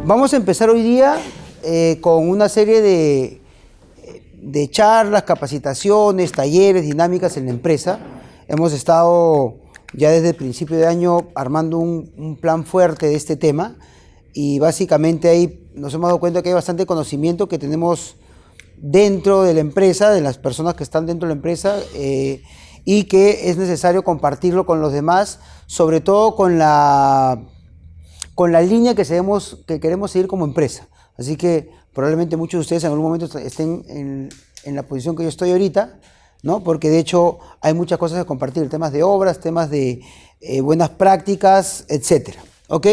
Vamos a empezar hoy día con una serie de charlas, capacitaciones, talleres, dinámicas en la empresa. Hemos estado ya desde el principio de año armando un plan fuerte de este tema y básicamente ahí nos hemos dado cuenta que hay bastante conocimiento que tenemos dentro de la empresa, de las personas que están dentro de la empresa y que es necesario compartirlo con los demás, sobre todo con la línea que queremos seguir como empresa. Así que probablemente muchos de ustedes en algún momento estén en la posición que yo estoy ahorita, ¿no? Porque de hecho hay muchas cosas que compartir, temas de obras, temas de buenas prácticas, etcétera. ¿Ok?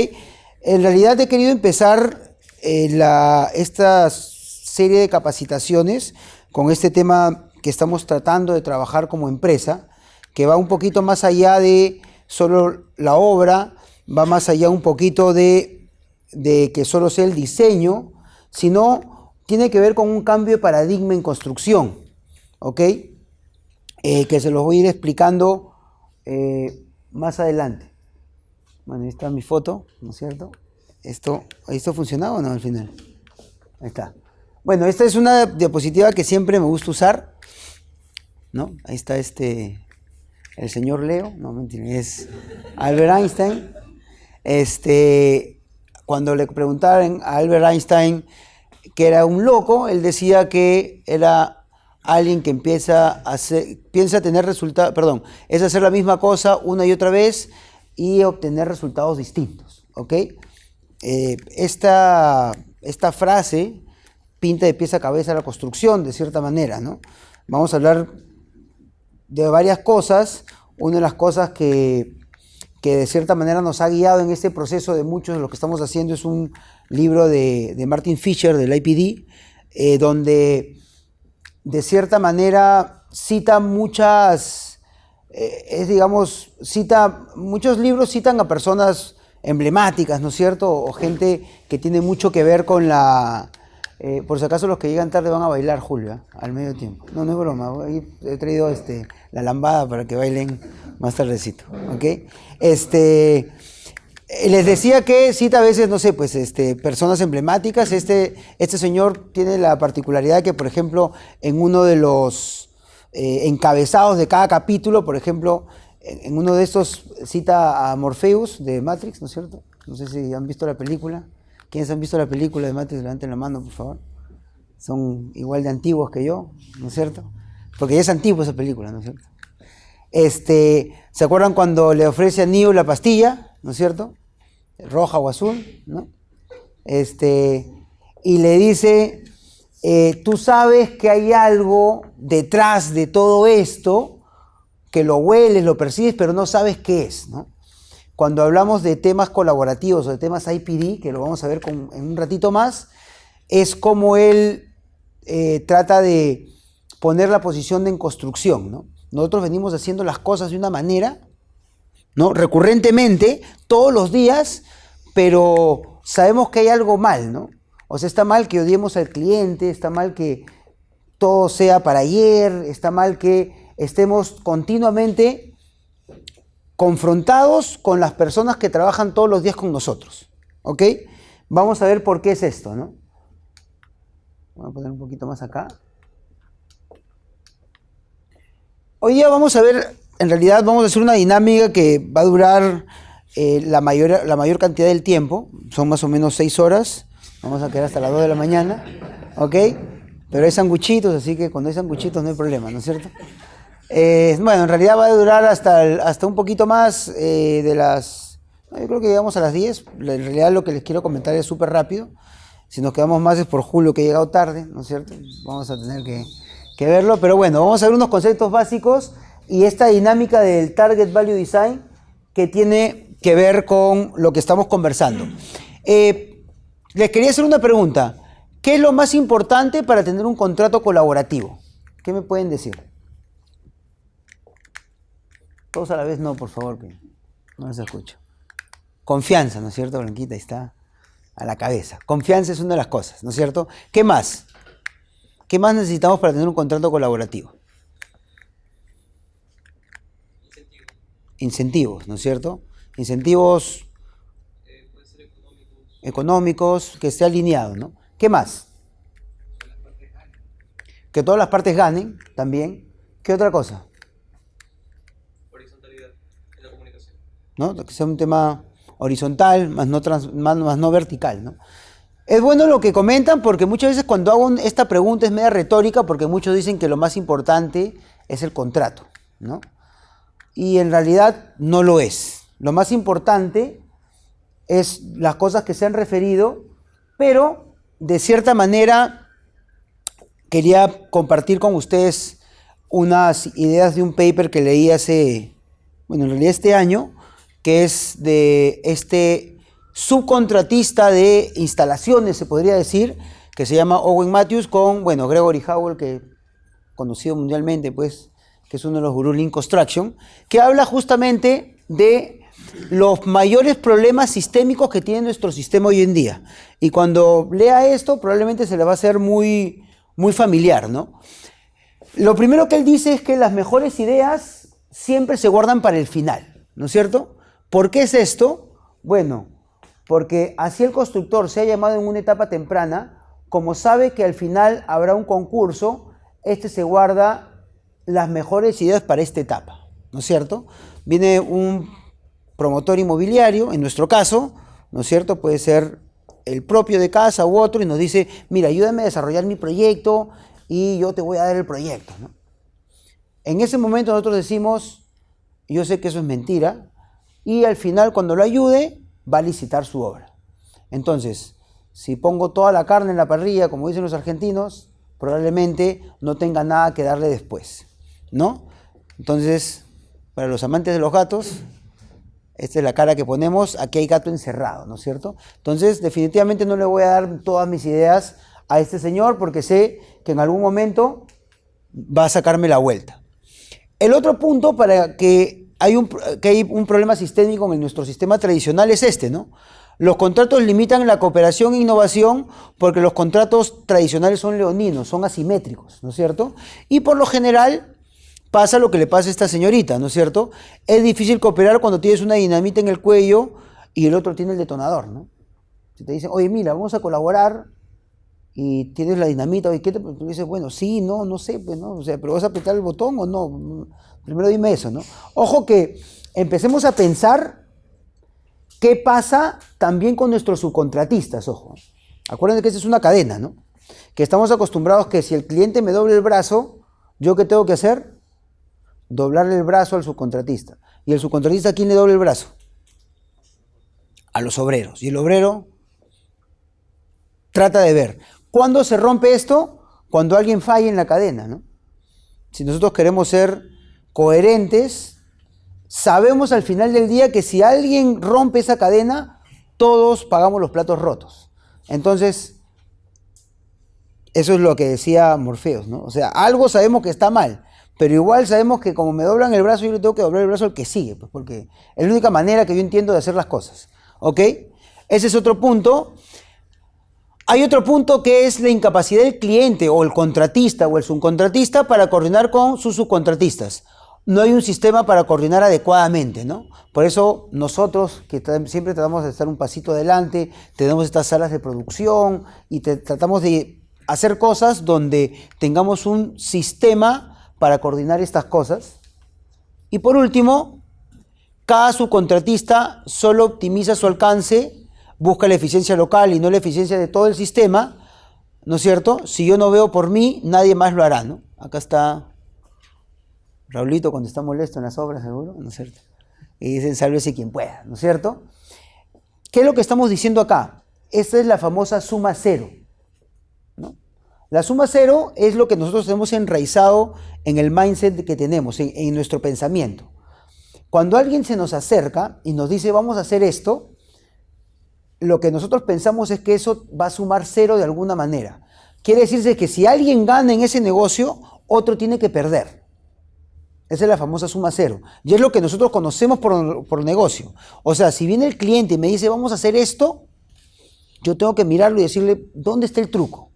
En realidad he querido empezar esta serie de capacitaciones con este tema que estamos tratando de trabajar como empresa, que va un poquito más allá de solo la obra, va más allá un poquito de que solo sea el diseño, sino tiene que ver con un cambio de paradigma en construcción, ¿ok? Que se los voy a ir explicando más adelante. Bueno, ahí está mi foto, ¿no es cierto? ¿Esto funcionaba o no al final? Ahí está. Bueno, esta es una diapositiva que siempre me gusta usar, ¿no? Ahí está el señor Leo, no mentira, es Albert Einstein. Cuando le preguntaron a Albert Einstein que era un loco, él decía que era alguien que piensa tener resultados, es hacer la misma cosa una y otra vez y obtener resultados distintos, ¿ok? Esta frase pinta de pies a cabeza la construcción, de cierta manera, ¿no? Vamos a hablar de varias cosas. Una de las cosas que de cierta manera nos ha guiado en este proceso de muchos de lo que estamos haciendo es un libro de Martin Fisher, del IPD, donde de cierta manera cita muchos libros citan a personas emblemáticas, ¿no es cierto? O gente que tiene mucho que ver con por si acaso los que llegan tarde van a bailar, Julio, al medio tiempo. No es broma, he traído la lambada para que bailen más tardecito, ¿ok? Les decía que cita a veces, no sé, pues personas emblemáticas. Este señor tiene la particularidad que, por ejemplo, en uno de los encabezados de cada capítulo, por ejemplo, en uno de estos cita a Morpheus de Matrix, ¿no es cierto? No sé si han visto la película. ¿Quiénes han visto la película de Matrix? Levanten la mano, por favor. Son igual de antiguos que yo, ¿no es cierto? Porque ya es antigua esa película, ¿no es cierto? ¿Se acuerdan cuando le ofrece a Neo la pastilla, ¿no es cierto? Roja o azul, ¿no? Y le dice, tú sabes que hay algo detrás de todo esto, que lo hueles, lo percibes, pero no sabes qué es, ¿no? Cuando hablamos de temas colaborativos o de temas IPD, que lo vamos a ver en un ratito más, es como él trata de poner la posición en construcción, ¿no? Nosotros venimos haciendo las cosas de una manera, ¿no? Recurrentemente, todos los días, pero sabemos que hay algo mal, ¿no? O sea, está mal que odiemos al cliente, está mal que todo sea para ayer, está mal que estemos continuamente confrontados con las personas que trabajan todos los días con nosotros, ¿ok? Vamos a ver por qué es esto, ¿no? Voy a poner un poquito más acá. Hoy día vamos a ver, en realidad vamos a hacer una dinámica que va a durar la mayor cantidad del tiempo, son más o menos 6 horas, vamos a quedar hasta las 2 de la mañana, ¿ok? Pero hay sanguchitos, así que cuando hay sanguchitos no hay problema, ¿no es cierto? Bueno, en realidad va a durar hasta un poquito más yo creo que llegamos a las 10. En realidad lo que les quiero comentar es súper rápido. Si nos quedamos más es por Julio, que ha llegado tarde, ¿no es cierto? Vamos a tener que verlo, pero bueno, vamos a ver unos conceptos básicos y esta dinámica del Target Value Design que tiene que ver con lo que estamos conversando. Les quería hacer una pregunta. ¿Qué es lo más importante para tener un contrato colaborativo? ¿Qué me pueden decir? Todos a la vez no, por favor, que no les escucho. Confianza, ¿no es cierto, Blanquita? Ahí está, a la cabeza. Confianza es una de las cosas, ¿no es cierto? ¿Qué más? ¿Qué más necesitamos para tener un contrato colaborativo? Incentivos, ¿no es cierto? Incentivos. Pueden ser económicos. económicos, que esté alineado, ¿no? ¿Qué más? Que todas las partes ganen también. ¿Qué otra cosa? Horizontalidad en la comunicación. ¿No? Que sea un tema horizontal, más no vertical, ¿no? Es bueno lo que comentan porque muchas veces cuando hago esta pregunta es media retórica porque muchos dicen que lo más importante es el contrato, ¿no? Y en realidad no lo es. Lo más importante es las cosas que se han referido, pero de cierta manera quería compartir con ustedes unas ideas de un paper que leí en realidad este año, que es de este subcontratista de instalaciones, se podría decir, que se llama Owen Matthews, con, Gregory Howell, que conocido mundialmente, pues, que es uno de los gurús Lean Construction, que habla justamente de los mayores problemas sistémicos que tiene nuestro sistema hoy en día. Y cuando lea esto, probablemente se le va a hacer muy, muy familiar, ¿no? Lo primero que él dice es que las mejores ideas siempre se guardan para el final, ¿no es cierto? ¿Por qué es esto? Bueno, porque así el constructor se ha llamado en una etapa temprana, como sabe que al final habrá un concurso, se guarda las mejores ideas para esta etapa, ¿no es cierto? Viene un promotor inmobiliario, en nuestro caso, ¿no es cierto? Puede ser el propio de casa u otro y nos dice, mira, ayúdame a desarrollar mi proyecto y yo te voy a dar el proyecto, ¿no? En ese momento nosotros decimos, yo sé que eso es mentira, y al final cuando lo ayude, va a licitar su obra. Entonces, si pongo toda la carne en la parrilla, como dicen los argentinos, probablemente no tenga nada que darle después, ¿no? Entonces, para los amantes de los gatos, esta es la cara que ponemos, aquí hay gato encerrado, ¿no es cierto? Entonces, definitivamente no le voy a dar todas mis ideas a este señor porque sé que en algún momento va a sacarme la vuelta. El otro punto para que hay un problema sistémico en nuestro sistema tradicional es ¿no? Los contratos limitan la cooperación e innovación porque los contratos tradicionales son leoninos, son asimétricos, ¿no es cierto? Y por lo general pasa lo que le pasa a esta señorita, ¿no es cierto? Es difícil cooperar cuando tienes una dinamita en el cuello y el otro tiene el detonador, ¿no? Si te dicen, oye, mira, vamos a colaborar y tienes la dinamita, oye, ¿qué te...? Tú dices, bueno, sí, no sé, pues, ¿no? O sea, ¿pero vas a apretar el botón o no? Primero dime eso, ¿no? Ojo que empecemos a pensar qué pasa también con nuestros subcontratistas, ojo. Acuérdense que esa es una cadena, ¿no? Que estamos acostumbrados que si el cliente me doble el brazo, ¿yo qué tengo que hacer? Doblarle el brazo al subcontratista. ¿Y el subcontratista a quién le doble el brazo? A los obreros. Y el obrero trata de ver. ¿Cuándo se rompe esto? Cuando alguien falla en la cadena, ¿no? Si nosotros queremos ser coherentes, sabemos al final del día que si alguien rompe esa cadena, todos pagamos los platos rotos. Entonces, eso es lo que decía Morfeos, ¿no? O sea, algo sabemos que está mal, pero igual sabemos que como me doblan el brazo, yo le tengo que doblar el brazo al que sigue, pues porque es la única manera que yo entiendo de hacer las cosas, ¿ok? Ese es otro punto. Hay otro punto que es la incapacidad del cliente o el contratista o el subcontratista para coordinar con sus subcontratistas. No hay un sistema para coordinar adecuadamente, ¿no? Por eso nosotros, que siempre tratamos de estar un pasito adelante, tenemos estas salas de producción y tratamos de hacer cosas donde tengamos un sistema para coordinar estas cosas. Y por último, cada subcontratista solo optimiza su alcance, busca la eficiencia local y no la eficiencia de todo el sistema, ¿no es cierto? Si yo no veo por mí, nadie más lo hará, ¿no? Acá está Raulito cuando está molesto en las obras, seguro, ¿no es cierto? Y dicen, sálvese quien pueda, ¿no es cierto? ¿Qué es lo que estamos diciendo acá? Esta es la famosa suma cero, ¿no? La suma cero es lo que nosotros tenemos enraizado en el mindset que tenemos, en nuestro pensamiento. Cuando alguien se nos acerca y nos dice, vamos a hacer esto, lo que nosotros pensamos es que eso va a sumar cero de alguna manera. Quiere decirse que si alguien gana en ese negocio, otro tiene que perder. Esa es la famosa suma cero. Y es lo que nosotros conocemos por negocio. O sea, si viene el cliente y me dice, vamos a hacer esto, yo tengo que mirarlo y decirle, ¿dónde está el truco?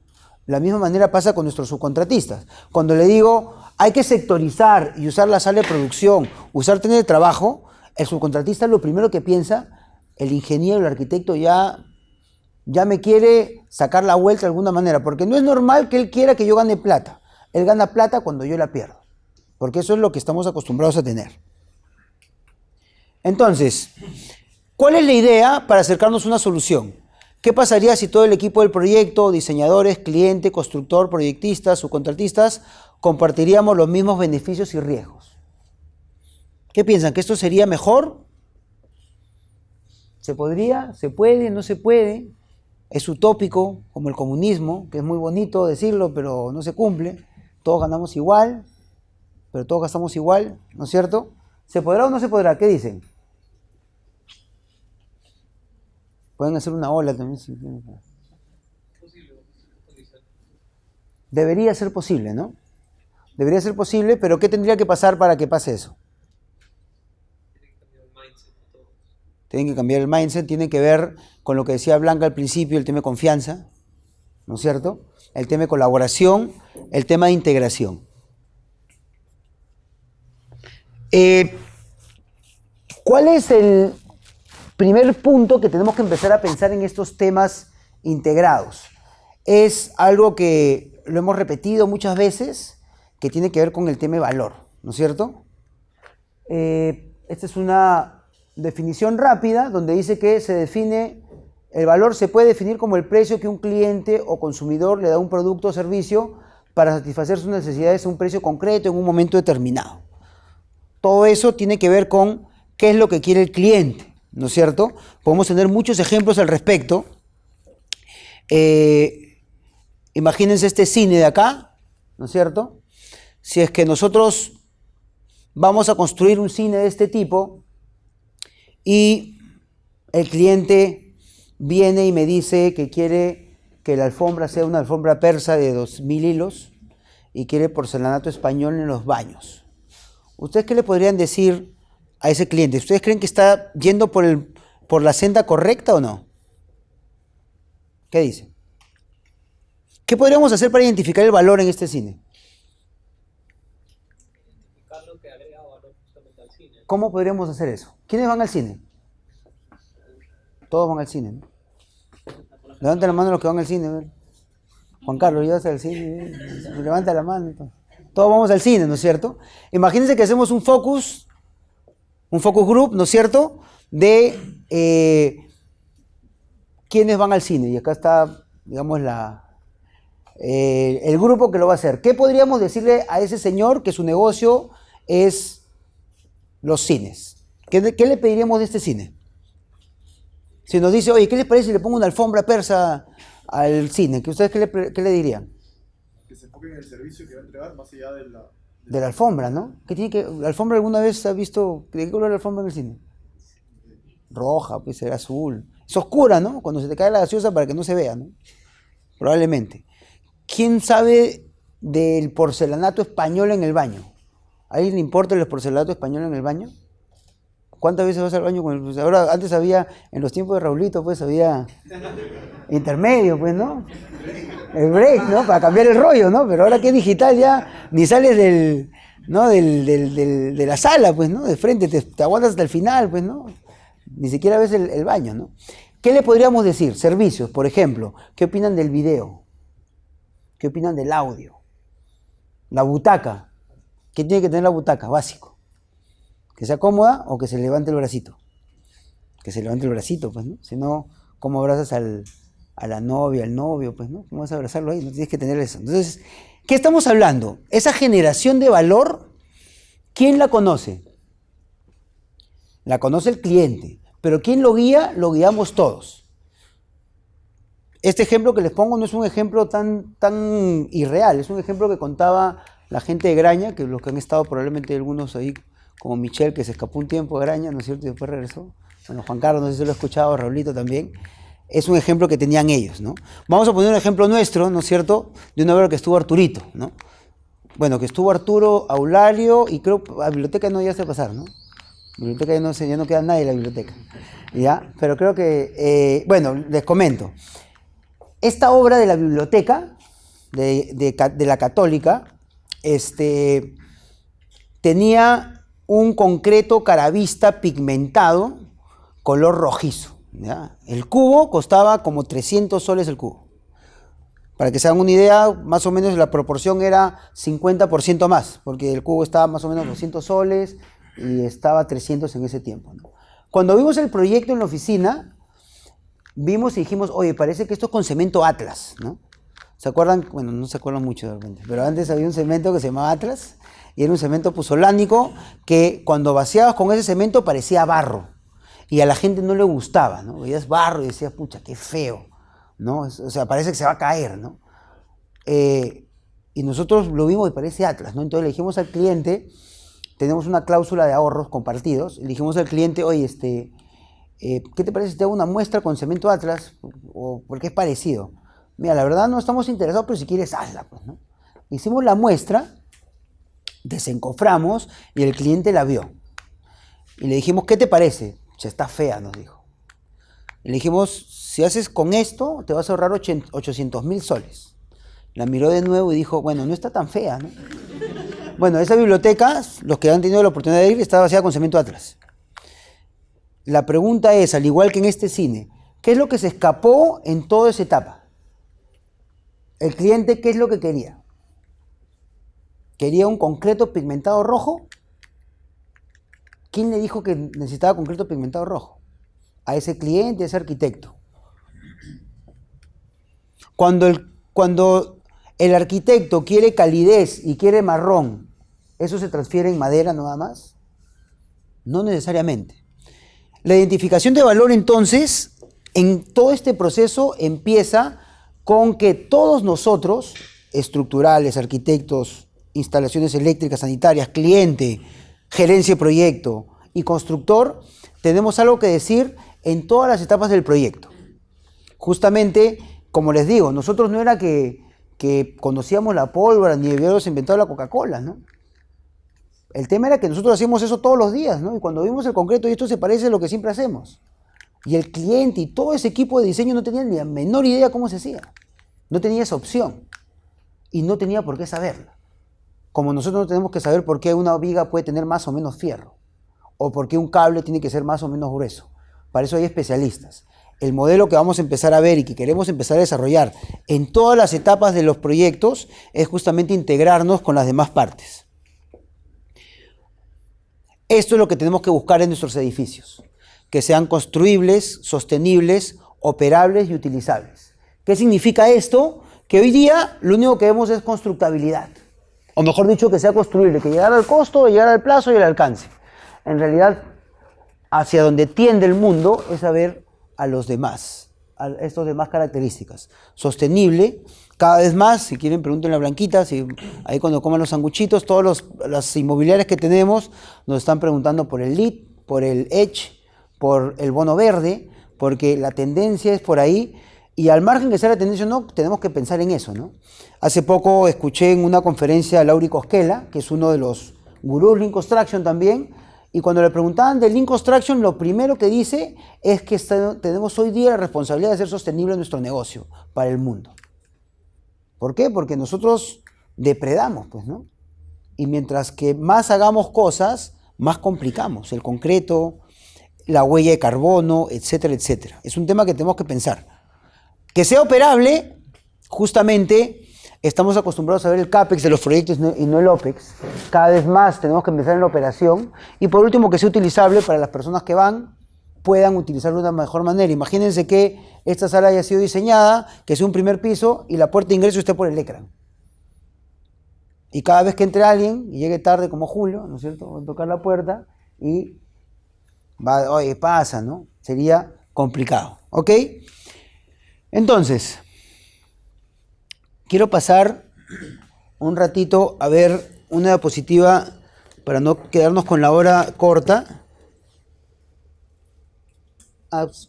De la misma manera pasa con nuestros subcontratistas. Cuando le digo, hay que sectorizar y usar la sala de producción, usar tener de trabajo, el subcontratista lo primero que piensa, el ingeniero, el arquitecto ya ya me quiere sacar la vuelta de alguna manera, porque no es normal que él quiera que yo gane plata. Él gana plata cuando yo la pierdo, porque eso es lo que estamos acostumbrados a tener. Entonces, ¿cuál es la idea para acercarnos a una solución? ¿Qué pasaría si todo el equipo del proyecto, diseñadores, cliente, constructor, proyectistas, subcontratistas, compartiríamos los mismos beneficios y riesgos? ¿Qué piensan? ¿Que esto sería mejor? ¿Se podría? ¿Se puede? ¿No se puede? Es utópico, como el comunismo, que es muy bonito decirlo, pero no se cumple. Todos ganamos igual, pero todos gastamos igual, ¿no es cierto? ¿Se podrá o no se podrá? ¿Qué dicen? Pueden hacer una ola también. Debería ser posible, ¿no? Debería ser posible, pero ¿qué tendría que pasar para que pase eso? Tienen que cambiar el mindset, tiene que ver con lo que decía Blanca al principio, el tema de confianza, ¿no es cierto? El tema de colaboración, el tema de integración. ¿Cuál es el primer punto que tenemos que empezar a pensar en estos temas integrados? Es algo que lo hemos repetido muchas veces, que tiene que ver con el tema de valor, ¿no es cierto? Esta es una definición rápida donde dice que el valor se puede definir como el precio que un cliente o consumidor le da a un producto o servicio para satisfacer sus necesidades a un precio concreto en un momento determinado. Todo eso tiene que ver con qué es lo que quiere el cliente, ¿no es cierto? Podemos tener muchos ejemplos al respecto. Imagínense este cine de acá, ¿no es cierto? Si es que nosotros vamos a construir un cine de este tipo y el cliente viene y me dice que quiere que la alfombra sea una alfombra persa de 2000 hilos y quiere porcelanato español en los baños. ¿Ustedes qué le podrían decir a ese cliente? ¿Ustedes creen que está yendo por la senda correcta o no? ¿Qué dicen? ¿Qué podríamos hacer para identificar el valor en este cine? Identificar lo que agrega valor justamente al cine. ¿Cómo podríamos hacer eso? ¿Quiénes van al cine? Todos van al cine, ¿no? Levanten la mano los que van al cine. ¿Ver? Juan Carlos, ¿llevas al cine? Levanta la mano. Entonces. Todos vamos al cine, ¿no es cierto? Imagínense que hacemos un focus group, ¿no es cierto? De quiénes van al cine. Y acá está, digamos, el grupo que lo va a hacer. ¿Qué podríamos decirle a ese señor que su negocio es los cines? ¿Qué le pediríamos de este cine? Si nos dice, oye, ¿qué les parece si le pongo una alfombra persa al cine? ¿Ustedes qué le dirían? Que se enfoquen en el servicio que va a entregar más allá de la alfombra, ¿no? ¿La alfombra alguna vez ha visto? ¿De qué color es la alfombra en el cine? Roja, pues será azul. Es oscura, ¿no? Cuando se te cae la gaseosa para que no se vea, ¿no? Probablemente. ¿Quién sabe del porcelanato español en el baño? ¿A alguien le importa el porcelanato español en el baño? ¿Cuántas veces vas al baño con el... Ahora, antes había, en los tiempos de Raulito, pues había intermedio, pues, ¿no? El break, ¿no? Para cambiar el rollo, ¿no? Pero ahora que es digital ya ni sales de la sala, pues, ¿no? De frente, te aguantas hasta el final, pues, ¿no? Ni siquiera ves el baño, ¿no? ¿Qué le podríamos decir? Servicios, por ejemplo. ¿Qué opinan del video? ¿Qué opinan del audio? La butaca. ¿Qué tiene que tener la butaca? Básico. Que sea cómoda o que se levante el bracito. Que se levante el bracito, pues, ¿no? Si no, ¿cómo abrazas a la novia, al novio? Pues, ¿no? ¿Cómo vas a abrazarlo ahí? No tienes que tener eso. Entonces, ¿qué estamos hablando? Esa generación de valor, ¿quién la conoce? La conoce el cliente. Pero ¿quién lo guía? Lo guiamos todos. Este ejemplo que les pongo no es un ejemplo tan irreal. Es un ejemplo que contaba la gente de Graña, que los que han estado probablemente algunos ahí, como Michelle, que se escapó un tiempo de Graña, ¿no es cierto? Y después regresó. Bueno, Juan Carlos, no sé si lo he escuchado, Raulito también. Es un ejemplo que tenían ellos, ¿no? Vamos a poner un ejemplo nuestro, ¿no es cierto? De una obra que estuvo Arturito, ¿no? Bueno, que estuvo Arturo, Aulalio, y creo que a biblioteca no ya se pasar, ¿no? Biblioteca ya no queda nadie en la biblioteca, ¿ya? Pero creo que, bueno, les comento. Esta obra de la biblioteca, de la Católica, tenía un concreto caravista pigmentado, color rojizo, ¿ya? El cubo costaba como 300 soles el cubo. Para que se hagan una idea, más o menos la proporción era 50% más, porque el cubo estaba más o menos 200 soles y estaba 300 en ese tiempo, ¿no? Cuando vimos el proyecto en la oficina, vimos y dijimos, oye, parece que esto es con cemento Atlas, ¿no? ¿Se acuerdan? Bueno, no se acuerdan mucho de repente, pero antes había un cemento que se llamaba Atlas y era un cemento puzolánico que cuando vaciabas con ese cemento parecía barro y a la gente no le gustaba, ¿no? Veías barro y decías, pucha, qué feo, ¿no? O sea, parece que se va a caer, ¿no? Y nosotros lo vimos y parece Atlas, ¿no? Entonces le dijimos al cliente, tenemos una cláusula de ahorros compartidos, le dijimos al cliente, oye, ¿qué te parece si te hago una muestra con cemento Atlas? O porque es parecido. Mira, la verdad no estamos interesados, pero si quieres, hazla, pues, ¿no? Hicimos la muestra, desencoframos y el cliente la vio. Y le dijimos, ¿qué te parece? Ya está fea, nos dijo. Y le dijimos, si haces con esto, te vas a ahorrar 800.000 soles. La miró de nuevo y dijo, bueno, no está tan fea, ¿no? Bueno, esa biblioteca, los que han tenido la oportunidad de ir, está vaciada con cemento Atlas. La pregunta es, al igual que en este cine, ¿qué es lo que se escapó en toda esa etapa? El cliente, ¿qué es lo que quería? ¿Quería un concreto pigmentado rojo? ¿Quién le dijo que necesitaba concreto pigmentado rojo? A ese cliente, a ese arquitecto. Cuando el arquitecto quiere calidez y quiere marrón, ¿eso se transfiere en madera nada más? No necesariamente. La identificación de valor, entonces, en todo este proceso empieza con que todos nosotros, estructurales, arquitectos, instalaciones eléctricas, sanitarias, cliente, gerencia de proyecto y constructor, tenemos algo que decir en todas las etapas del proyecto. Justamente, como les digo, nosotros no era que conocíamos la pólvora ni habíamos inventado la Coca-Cola, ¿no? El tema era que nosotros hacíamos eso todos los días, ¿no? Y cuando vimos el concreto, y esto se parece a lo que siempre hacemos. Y el cliente y todo ese equipo de diseño no tenían ni la menor idea cómo se hacía. No tenía esa opción. Y no tenía por qué saberla. Como nosotros no tenemos que saber por qué una viga puede tener más o menos fierro. O por qué un cable tiene que ser más o menos grueso. Para eso hay especialistas. El modelo que vamos a empezar a ver y que queremos empezar a desarrollar en todas las etapas de los proyectos es justamente integrarnos con las demás partes. Esto es lo que tenemos que buscar en nuestros edificios. Que sean construibles, sostenibles, operables y utilizables. ¿Qué significa esto? Que hoy día lo único que vemos es constructabilidad. O mejor dicho, que sea construible, que llegar al costo, llegar al plazo y al alcance. En realidad, hacia donde tiende el mundo es a ver a los demás, a estas demás características. Sostenible, cada vez más, si quieren pregúntenle a Blanquita, si ahí cuando coman los sanguchitos, todas las inmobiliarias que tenemos nos están preguntando por el LEED, por el EDGE, por el bono verde, porque la tendencia es por ahí, y al margen que sea la tendencia o no, tenemos que pensar en eso, ¿no? Hace poco escuché en una conferencia a Lauri Cosquela, que es uno de los gurús Lean Construction también, y cuando le preguntaban de Lean Construction, lo primero que dice es que tenemos hoy día la responsabilidad de ser sostenible nuestro negocio para el mundo. ¿Por qué? Porque nosotros depredamos, pues, ¿no? Y mientras que más hagamos cosas, más complicamos el concreto, la huella de carbono, etcétera, etcétera. Es un tema que tenemos que pensar. Que sea operable, justamente estamos acostumbrados a ver el CAPEX de los proyectos y no el OPEX. Cada vez más tenemos que empezar en la operación. Y por último, que sea utilizable para las personas que puedan utilizarlo de una mejor manera. Imagínense que esta sala haya sido diseñada, que sea un primer piso y la puerta de ingreso esté por el ecran. Y cada vez que entre alguien y llegue tarde como Julio, ¿no es cierto?, va a tocar la puerta y va, oye, pasa, ¿no? Sería complicado, ¿ok? Entonces, quiero pasar un ratito a ver una diapositiva para no quedarnos con la hora corta.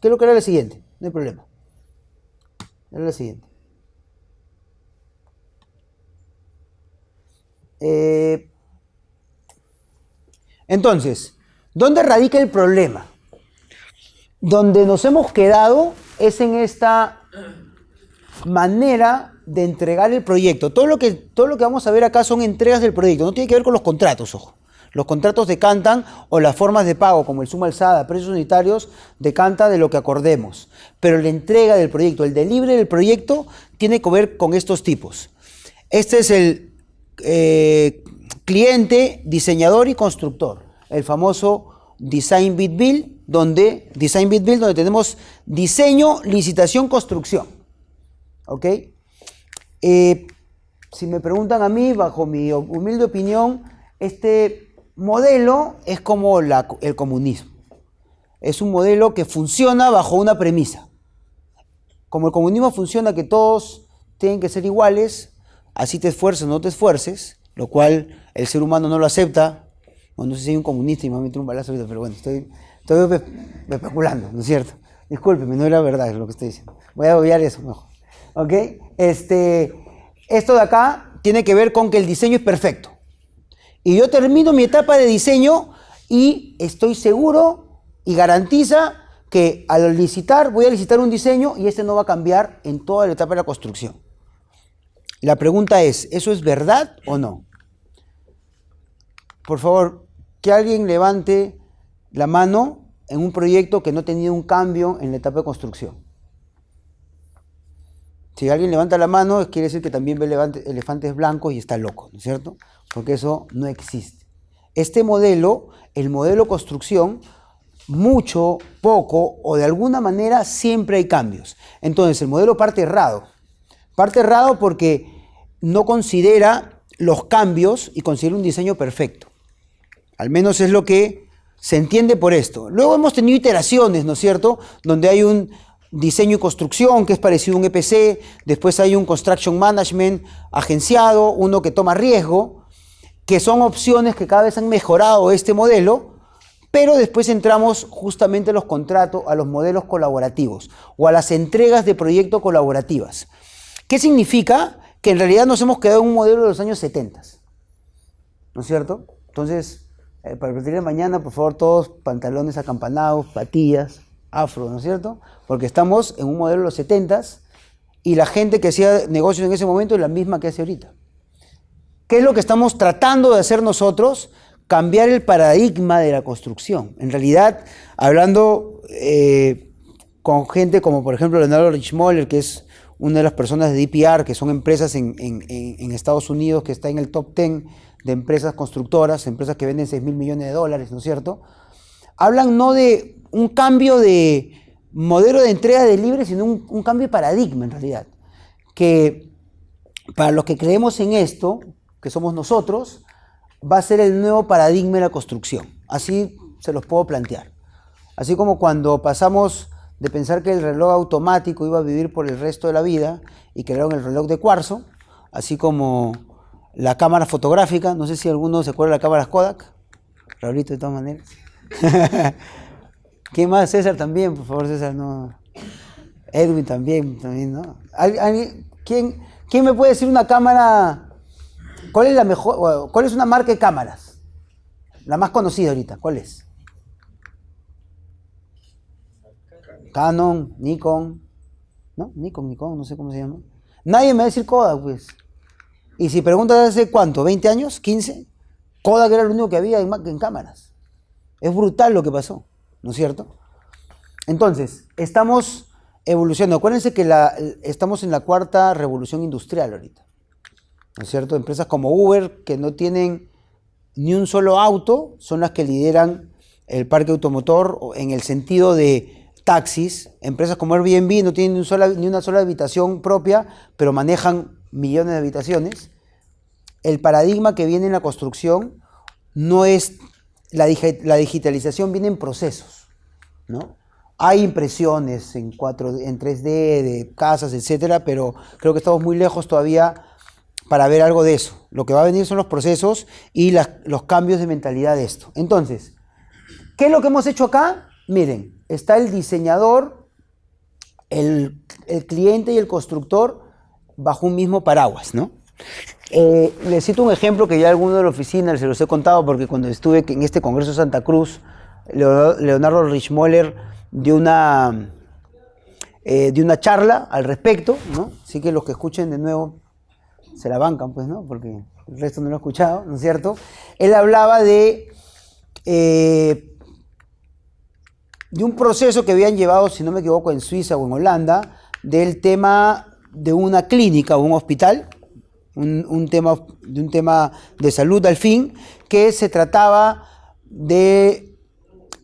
Creo que era la siguiente, no hay problema. Era la siguiente. Entonces, ¿dónde radica el problema? Donde nos hemos quedado es en esta manera de entregar el proyecto. Todo lo que vamos a ver acá son entregas del proyecto, no tiene que ver con los contratos, ojo. Los contratos decantan, o las formas de pago, como el suma alzada, precios unitarios, decanta de lo que acordemos. Pero la entrega del proyecto, el delivery del proyecto, tiene que ver con estos tipos. Este es el cliente, diseñador y constructor. El famoso Design Bid Build, donde tenemos diseño, licitación, construcción. ¿Ok? Si me preguntan a mí, bajo mi humilde opinión, este modelo es como el comunismo. Es un modelo que funciona bajo una premisa. Como el comunismo funciona que todos tienen que ser iguales, así te esfuerces o no te esfuerces, lo cual el ser humano no lo acepta. Bueno, no sé si hay un comunista y me va a meter un balazo ahorita, pero bueno, estoy especulando, ¿no es cierto? Discúlpeme, no era verdad lo que estoy diciendo. Voy a obviar eso mejor. ¿Ok? Esto de acá tiene que ver con que el diseño es perfecto. Y yo termino mi etapa de diseño y estoy seguro y garantiza que al licitar, voy a licitar un diseño y este no va a cambiar en toda la etapa de la construcción. La pregunta es, ¿eso es verdad o no? Por favor, que alguien levante la mano en un proyecto que no ha tenido un cambio en la etapa de construcción. Si alguien levanta la mano, quiere decir que también ve elefantes blancos y está loco, ¿no es cierto? Porque eso no existe. Este modelo, el modelo construcción, mucho, poco o de alguna manera siempre hay cambios. Entonces, el modelo parte errado. Parte errado porque no considera los cambios y considera un diseño perfecto. Al menos es lo que se entiende por esto. Luego hemos tenido iteraciones, ¿no es cierto? Donde hay un diseño y construcción, que es parecido a un EPC, después hay un Construction Management agenciado, uno que toma riesgo, que son opciones que cada vez han mejorado este modelo, pero después entramos justamente a los contratos, a los modelos colaborativos o a las entregas de proyecto colaborativas. ¿Qué significa? Que en realidad nos hemos quedado en un modelo de los años 70, ¿no es cierto? Entonces, para el partir de mañana, por favor, todos pantalones acampanados, patillas, afro, ¿no es cierto? Porque estamos en un modelo de los 70 y la gente que hacía negocios en ese momento es la misma que hace ahorita. ¿Qué es lo que estamos tratando de hacer nosotros? Cambiar el paradigma de la construcción. En realidad, hablando con gente como, por ejemplo, Leonardo Richmoller, que es una de las personas de DPR, que son empresas en Estados Unidos, que está en el top 10 de empresas constructoras, empresas que venden $6.000 millones, ¿no es cierto? Hablan no de un cambio de modelo de entrega de libre, sino un cambio de paradigma en realidad. Que para los que creemos en esto, que somos nosotros, va a ser el nuevo paradigma de la construcción. Así se los puedo plantear. Así como cuando pasamos de pensar que el reloj automático iba a vivir por el resto de la vida y crearon el reloj de cuarzo, así como la cámara fotográfica, no sé si alguno se acuerda de la cámara Kodak, Raulito de todas maneras. ¿Quién más? César también, por favor, César, no. Edwin también, ¿no? ¿Quién me puede decir una cámara? ¿Cuál es la mejor? ¿Cuál es una marca de cámaras? La más conocida ahorita, ¿cuál es? Canon, Nikon, ¿no? Nikon, no sé cómo se llama. Nadie me va a decir Kodak, pues. Y si preguntas hace cuánto, ¿20 años? ¿15? Kodak era lo único que había en cámaras. Es brutal lo que pasó, ¿no es cierto? Entonces, estamos evolucionando. Acuérdense que estamos en la cuarta revolución industrial ahorita, ¿no es cierto? Empresas como Uber, que no tienen ni un solo auto, son las que lideran el parque automotor en el sentido de taxis. Empresas como Airbnb no tienen ni una sola habitación propia, pero manejan millones de habitaciones. El paradigma que viene en la construcción no es la digitalización, viene en procesos, ¿no? Hay impresiones en 3D de casas, etcétera, pero creo que estamos muy lejos todavía para ver algo de eso. Lo que va a venir son los procesos y los cambios de mentalidad de esto. Entonces, ¿qué es lo que hemos hecho acá? Miren, está el diseñador, el cliente y el constructor bajo un mismo paraguas, ¿no? Les cito un ejemplo que ya alguno de la oficina se los he contado, porque cuando estuve en este Congreso de Santa Cruz, Leonardo Richmoller dio una charla al respecto, ¿no? Así que los que escuchen de nuevo, se la bancan, pues, ¿no? Porque el resto no lo he escuchado, ¿no es cierto? Él hablaba de un proceso que habían llevado, si no me equivoco, en Suiza o en Holanda, del tema de una clínica o un hospital, un tema de salud al fin, que se trataba de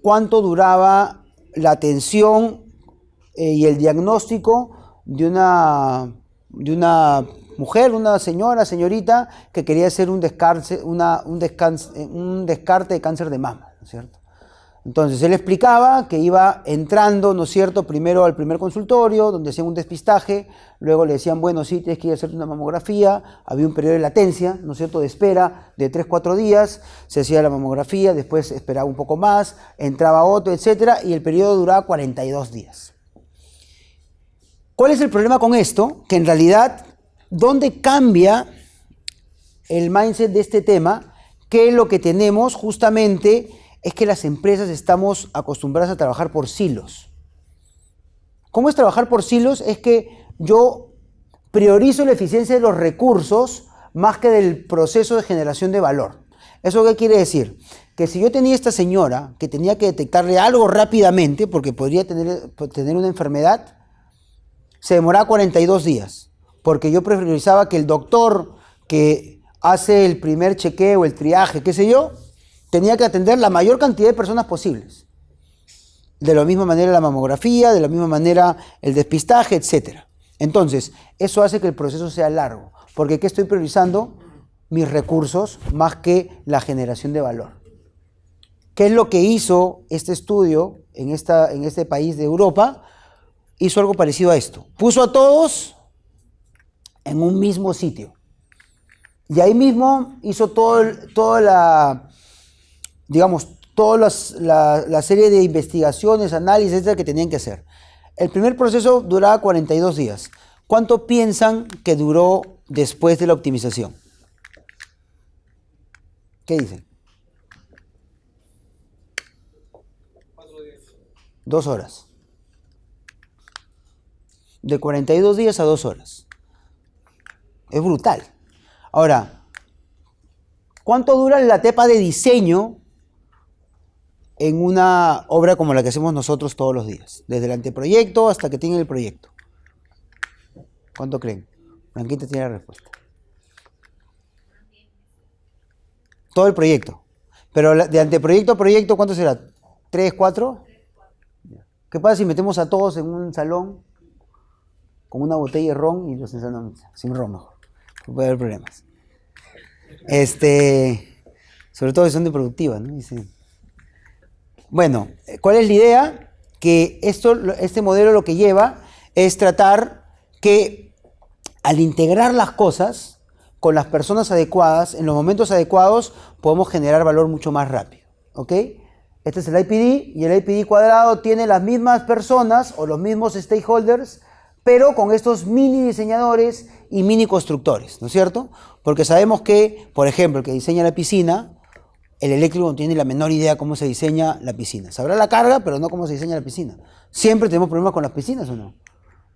cuánto duraba la atención y el diagnóstico de una mujer, una señorita que quería hacer un descarte de cáncer de mama, ¿no es cierto? Entonces, él explicaba que iba entrando, ¿no es cierto?, primero al primer consultorio, donde hacían un despistaje, luego le decían, bueno, sí, tienes que ir a hacerte una mamografía, había un periodo de latencia, ¿no es cierto?, de espera de 3-4 días, se hacía la mamografía, después esperaba un poco más, entraba otro, etcétera, y el periodo duraba 42 días. ¿Cuál es el problema con esto? Que en realidad, ¿dónde cambia el mindset de este tema? Que lo que tenemos justamente es que las empresas estamos acostumbradas a trabajar por silos. ¿Cómo es trabajar por silos? Es que yo priorizo la eficiencia de los recursos más que del proceso de generación de valor. ¿Eso qué quiere decir? Que si yo tenía esta señora que tenía que detectarle algo rápidamente, porque podría tener una enfermedad, se demoraba 42 días, porque yo priorizaba que el doctor que hace el primer chequeo, el triaje, qué sé yo, tenía que atender la mayor cantidad de personas posibles. De la misma manera la mamografía, de la misma manera el despistaje, etc. Entonces, eso hace que el proceso sea largo, porque ¿qué estoy priorizando? Mis recursos más que la generación de valor. ¿Qué es lo que hizo este estudio en este país de Europa? Hizo algo parecido a esto. Puso a todos en un mismo sitio. Y ahí mismo hizo toda la serie de investigaciones, análisis, etcétera, que tenían que hacer. El primer proceso duraba 42 días. ¿Cuánto piensan que duró después de la optimización? ¿Qué dicen? 4 días. 2 horas. De 42 días a 2 horas. Es brutal. Ahora, ¿cuánto dura la etapa de diseño en una obra como la que hacemos nosotros todos los días? Desde el anteproyecto hasta que tienen el proyecto. ¿Cuánto creen? Blanquita tiene la respuesta. Todo el proyecto. Pero de anteproyecto a proyecto, ¿cuánto será? ¿3, 4? ¿Qué pasa si metemos a todos en un salón con una botella de ron y los ensayamos sin ron mejor? Puede haber problemas. Sobre todo si son de productiva, ¿no? Bueno, ¿cuál es la idea? Que este modelo lo que lleva es tratar que al integrar las cosas con las personas adecuadas, en los momentos adecuados, podemos generar valor mucho más rápido. ¿Ok? Este es el IPD y el IPD cuadrado tiene las mismas personas o los mismos stakeholders, pero con estos mini diseñadores y mini constructores, ¿no es cierto? Porque sabemos que, por ejemplo, el que diseña la piscina, el eléctrico no tiene la menor idea cómo se diseña la piscina. Sabrá la carga, pero no cómo se diseña la piscina. Siempre tenemos problemas con las piscinas, ¿o no?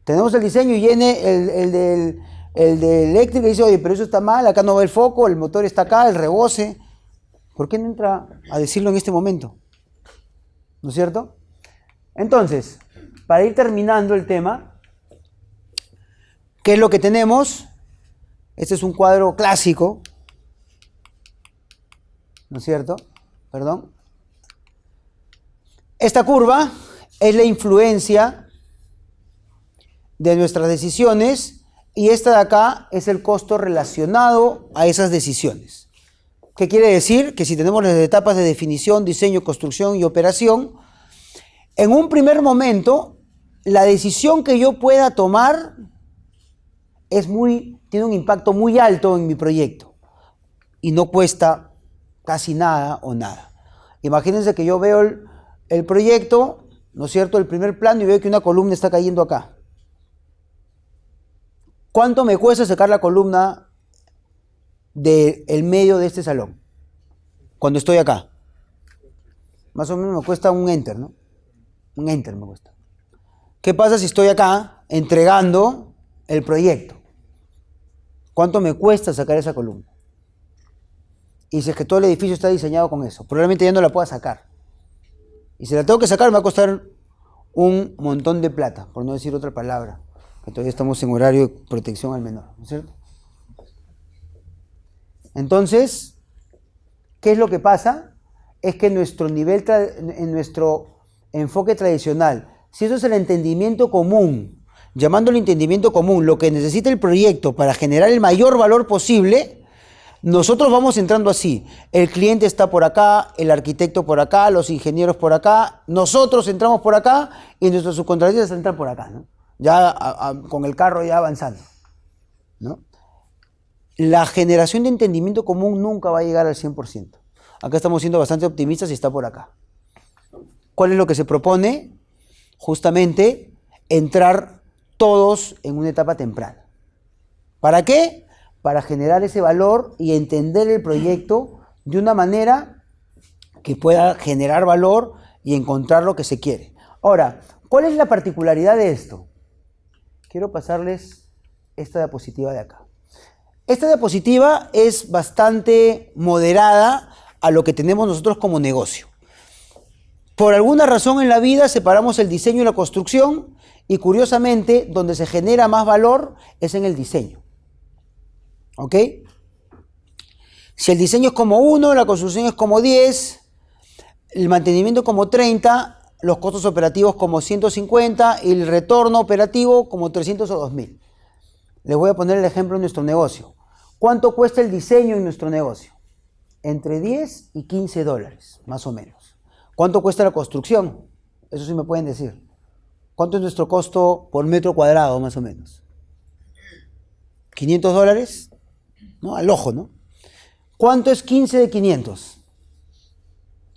Tenemos el diseño y viene el del eléctrico y dice, oye, pero eso está mal, acá no va el foco, el motor está acá, el rebose. ¿Por qué no entra a decirlo en este momento? ¿No es cierto? Entonces, para ir terminando el tema, ¿qué es lo que tenemos? Este es un cuadro clásico, ¿no es cierto? Perdón. Esta curva es la influencia de nuestras decisiones y esta de acá es el costo relacionado a esas decisiones. ¿Qué quiere decir? Que si tenemos las etapas de definición, diseño, construcción y operación, en un primer momento, la decisión que yo pueda tomar tiene un impacto muy alto en mi proyecto y no cuesta casi nada o nada. Imagínense que yo veo el proyecto, ¿no es cierto?, el primer plano y veo que una columna está cayendo acá. ¿Cuánto me cuesta sacar la columna del medio de este salón? Cuando estoy acá. Más o menos me cuesta un enter, ¿no? Un enter me cuesta. ¿Qué pasa si estoy acá entregando el proyecto? ¿Cuánto me cuesta sacar esa columna? Y si es que todo el edificio está diseñado con eso, probablemente ya no la pueda sacar. Y si la tengo que sacar me va a costar un montón de plata, por no decir otra palabra, que todavía estamos en horario de protección al menor, ¿no es cierto? Entonces, ¿qué es lo que pasa? Es que en nuestro enfoque tradicional, si eso es el entendimiento común, llamándolo entendimiento común, lo que necesita el proyecto para generar el mayor valor posible, nosotros vamos entrando así. El cliente está por acá, el arquitecto por acá, los ingenieros por acá, nosotros entramos por acá y nuestros subcontratistas entran por acá, ¿no? Ya con el carro ya avanzando, ¿no? La generación de entendimiento común nunca va a llegar al 100%. Acá estamos siendo bastante optimistas y está por acá. ¿Cuál es lo que se propone? Justamente entrar todos en una etapa temprana. ¿Para qué? Para generar ese valor y entender el proyecto de una manera que pueda generar valor y encontrar lo que se quiere. Ahora, ¿cuál es la particularidad de esto? Quiero pasarles esta diapositiva de acá. Esta diapositiva es bastante moderada a lo que tenemos nosotros como negocio. Por alguna razón en la vida separamos el diseño y la construcción y curiosamente donde se genera más valor es en el diseño. ¿Ok? Si el diseño es como 1, la construcción es como 10, el mantenimiento como 30, los costos operativos como 150 y el retorno operativo como 300 o 2000. Les voy a poner el ejemplo en nuestro negocio. ¿Cuánto cuesta el diseño en nuestro negocio? Entre 10 y 15 dólares, más o menos. ¿Cuánto cuesta la construcción? Eso sí me pueden decir. ¿Cuánto es nuestro costo por metro cuadrado, más o menos? ¿500 dólares? ¿No? Al ojo, ¿no? ¿Cuánto es 15 de 500?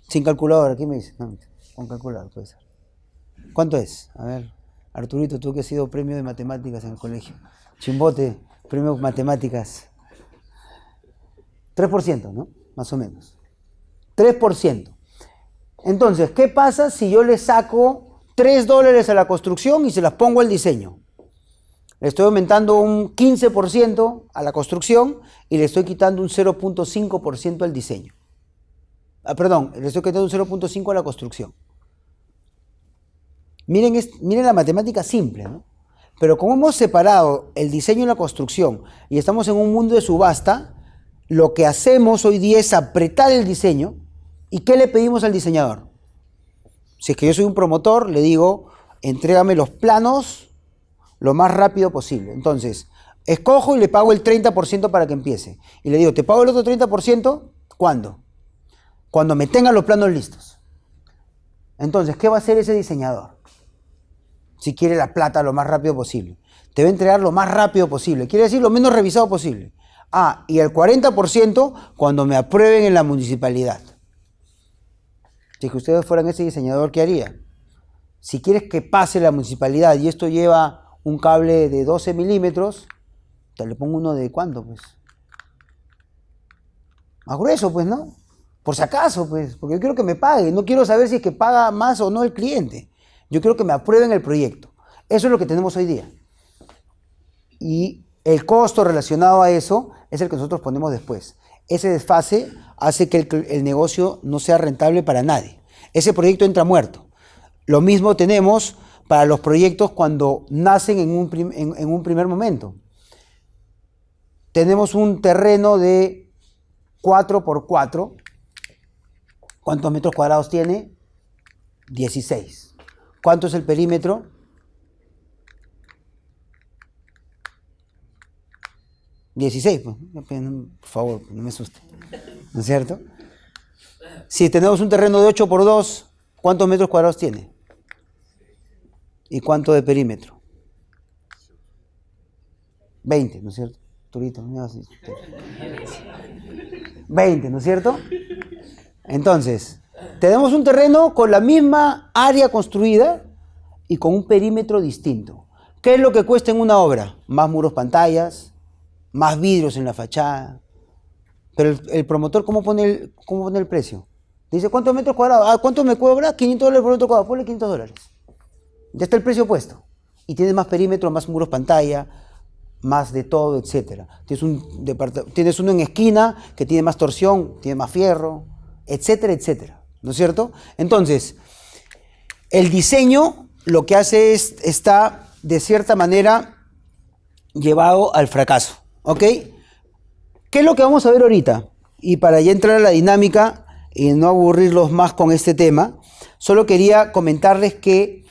Sin calculadora, ¿qué me dice? No, con calculadora puede ser. ¿Cuánto es? A ver, Arturito, tú que has sido premio de matemáticas en el colegio. Chimbote, premio de matemáticas. 3%, ¿no? Más o menos. 3%. Entonces, ¿qué pasa si yo le saco 3 dólares a la construcción y se las pongo al diseño? Le estoy aumentando un 15% a la construcción y le estoy quitando un 0.5% al diseño. Perdón, le estoy quitando un 0.5% a la construcción. Miren la matemática simple, ¿no? Pero como hemos separado el diseño y la construcción y estamos en un mundo de subasta, lo que hacemos hoy día es apretar el diseño. ¿Y qué le pedimos al diseñador? Si es que yo soy un promotor, le digo, entrégame los planos lo más rápido posible. Entonces, escojo y le pago el 30% para que empiece. Y le digo, ¿te pago el otro 30%? ¿Cuándo? Cuando me tengan los planos listos. Entonces, ¿qué va a hacer ese diseñador? Si quiere la plata lo más rápido posible. Te va a entregar lo más rápido posible. Quiere decir lo menos revisado posible. Ah, y el 40% cuando me aprueben en la municipalidad. Si que ustedes fueran ese diseñador, ¿qué haría? Si quieres que pase la municipalidad y esto lleva un cable de 12 milímetros, te le pongo uno de ¿cuánto? Pues más grueso, pues, ¿no? Por si acaso, pues, porque yo quiero que me pague. No quiero saber si es que paga más o no el cliente. Yo quiero que me aprueben el proyecto. Eso es lo que tenemos hoy día. Y el costo relacionado a eso es el que nosotros ponemos después. Ese desfase hace que el negocio no sea rentable para nadie. Ese proyecto entra muerto. Lo mismo tenemos para los proyectos cuando nacen en un primer momento. Tenemos un terreno de 4x4. ¿Cuántos metros cuadrados tiene? 16. ¿Cuánto es el perímetro? 16, pues. Por favor, no me asuste. ¿No es cierto? Si tenemos un terreno de 8x2, ¿cuántos metros cuadrados tiene? ¿Y cuánto de perímetro? 20, ¿no es cierto? Turito, mira así. 20, ¿no es cierto? Entonces, tenemos un terreno con la misma área construida y con un perímetro distinto. ¿Qué es lo que cuesta en una obra? Más muros, pantallas, más vidrios en la fachada. Pero el promotor, ¿cómo pone el precio? Dice, ¿cuántos metros cuadrados? Ah, ¿cuánto me cobra? 500 dólares por metro cuadrado. Ponle 500 dólares. Ya está el precio puesto. Y tiene más perímetro, más muros, pantalla, más de todo, etcétera. Tienes uno en esquina que tiene más torsión, tiene más fierro, etcétera, etcétera, ¿no es cierto? Entonces, el diseño lo que hace está de cierta manera llevado al fracaso, ¿ok? ¿Qué es lo que vamos a ver ahorita? Y para ya entrar a la dinámica y no aburrirlos más con este tema, solo quería comentarles que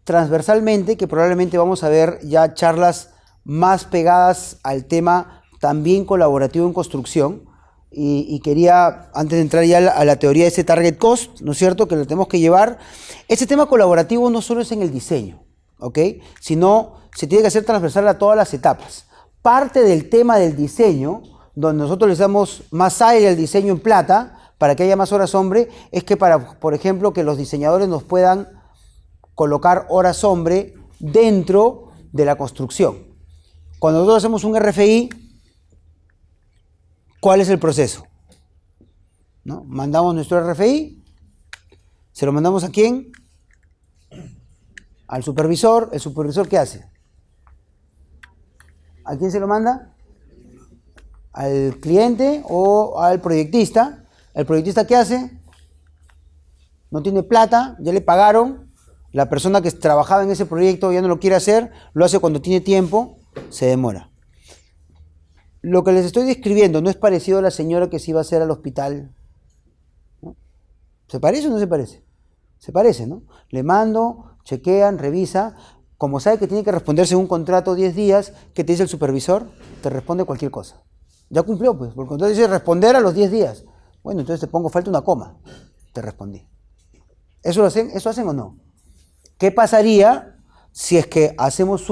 transversalmente, que probablemente vamos a ver ya charlas más pegadas al tema también colaborativo en construcción, y quería, antes de entrar ya a la teoría de ese target cost, ¿no es cierto?, que lo tenemos que llevar. Ese tema colaborativo no solo es en el diseño, ¿ok?, sino se tiene que hacer transversal a todas las etapas. Parte del tema del diseño, donde nosotros les damos más aire al diseño en plata, para que haya más horas hombre, es que por ejemplo, que los diseñadores nos puedan colocar horas hombre dentro de la construcción. Cuando nosotros hacemos un RFI, ¿cuál es el proceso? ¿No? Mandamos nuestro RFI, ¿se lo mandamos a quién? Al supervisor. ¿El supervisor qué hace? ¿A quién se lo manda? ¿Al cliente o al proyectista? ¿El proyectista qué hace? No tiene plata, ya le pagaron, la persona que trabajaba en ese proyecto ya no lo quiere hacer, lo hace cuando tiene tiempo, se demora. Lo que les estoy describiendo no es parecido a la señora que se iba a hacer al hospital, ¿no? ¿Se parece o no se parece? Se parece, ¿no? Le mando, chequean, revisa. Como sabe que tiene que responderse en un contrato 10 días, ¿qué te dice el supervisor? Te responde cualquier cosa. Ya cumplió, pues, porque entonces dice responder a los 10 días. Bueno, entonces te pongo, falta una coma. Te respondí. ¿Eso hacen o no? ¿Qué pasaría si es que hacemos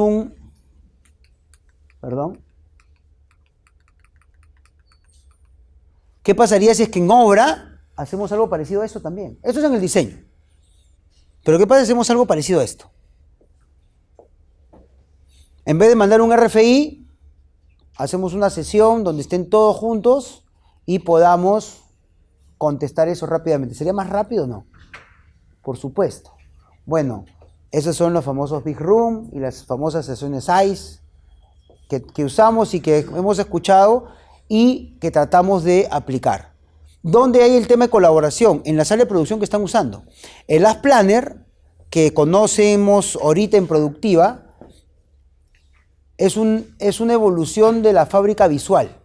¿Qué pasaría si es que en obra hacemos algo parecido a eso también? Eso es en el diseño. Pero ¿qué pasa si hacemos algo parecido a esto? En vez de mandar un RFI, hacemos una sesión donde estén todos juntos y podamos contestar eso rápidamente. ¿Sería más rápido o no? Por supuesto. Bueno, esos son los famosos Big Room y las famosas sesiones ICE que usamos y que hemos escuchado y que tratamos de aplicar. ¿Dónde hay el tema de colaboración? En la sala de producción que están usando. El As Planner, que conocemos ahorita en Productiva, es una evolución de la fábrica visual,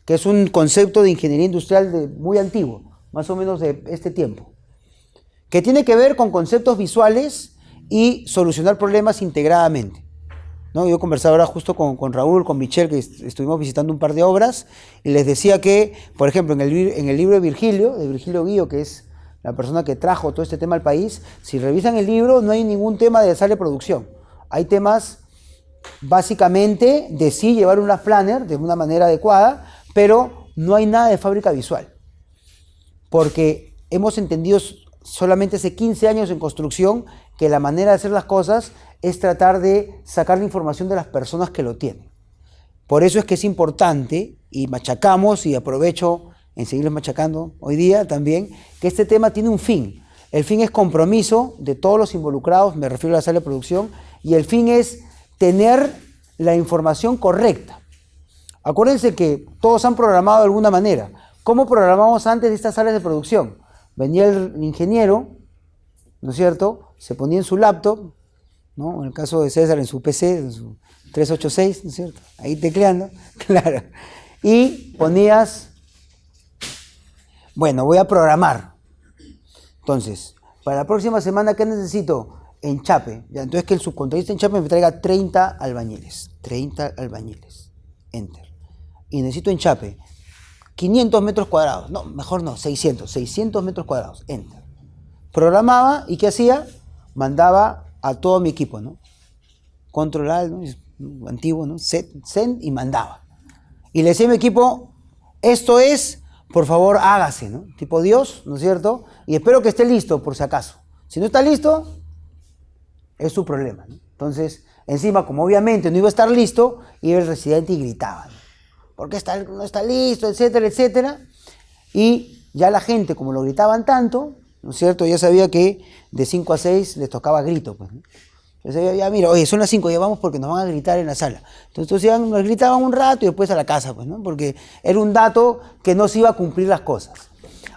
que es un concepto de ingeniería industrial muy antiguo, más o menos de este tiempo, que tiene que ver con conceptos visuales y solucionar problemas integradamente, ¿no? Yo conversaba ahora justo con Raúl, con Michelle, que estuvimos visitando un par de obras, y les decía que, por ejemplo, en el libro de Virgilio Guillo, que es la persona que trajo todo este tema al país, si revisan el libro no hay ningún tema de sala de producción. Hay temas básicamente de sí llevar un As Planner de una manera adecuada, pero no hay nada de fábrica visual, porque hemos entendido solamente hace 15 años en construcción que la manera de hacer las cosas es tratar de sacar la información de las personas que lo tienen. Por eso es que es importante, y machacamos, y aprovecho en seguirles machacando hoy día también, que este tema tiene un fin. El fin es compromiso de todos los involucrados, me refiero a la sala de producción, y el fin es tener la información correcta. Acuérdense que todos han programado de alguna manera. ¿Cómo programamos antes de estas salas de producción? Venía el ingeniero, ¿no es cierto? Se ponía en su laptop, ¿no? En el caso de César, en su PC, en su 386, ¿no es cierto? Ahí tecleando, claro. Y ponías, bueno, voy a programar. Entonces, para la próxima semana, ¿qué necesito? Enchape. Ya, entonces que el subcontratista Enchape me traiga 30 albañiles. 30 albañiles. Enter. Y necesito Enchape. 500 metros cuadrados. No, mejor no, 600. 600 metros cuadrados. Enter. Programaba y ¿qué hacía? Mandaba a todo mi equipo, ¿no? Control Alt, ¿no? Antiguo, ¿no? Send y mandaba. Y le decía a mi equipo, esto es, por favor, hágase, ¿no? Tipo Dios, ¿no es cierto? Y espero que esté listo, por si acaso. Si no está listo, es su problema, ¿no? Entonces, encima, como obviamente no iba a estar listo, iba el residente y gritaba, ¿no? ¿Por qué no está listo? Etcétera, etcétera. Y ya la gente, como lo gritaban tanto, ¿no es cierto? Ya sabía que de 5 a 6 les tocaba grito, pues, ¿no? Entonces, ya mira, oye, son las 5, ya vamos porque nos van a gritar en la sala. Entonces nos gritaban un rato y después a la casa, pues, ¿no? Porque era un dato que no se iba a cumplir las cosas.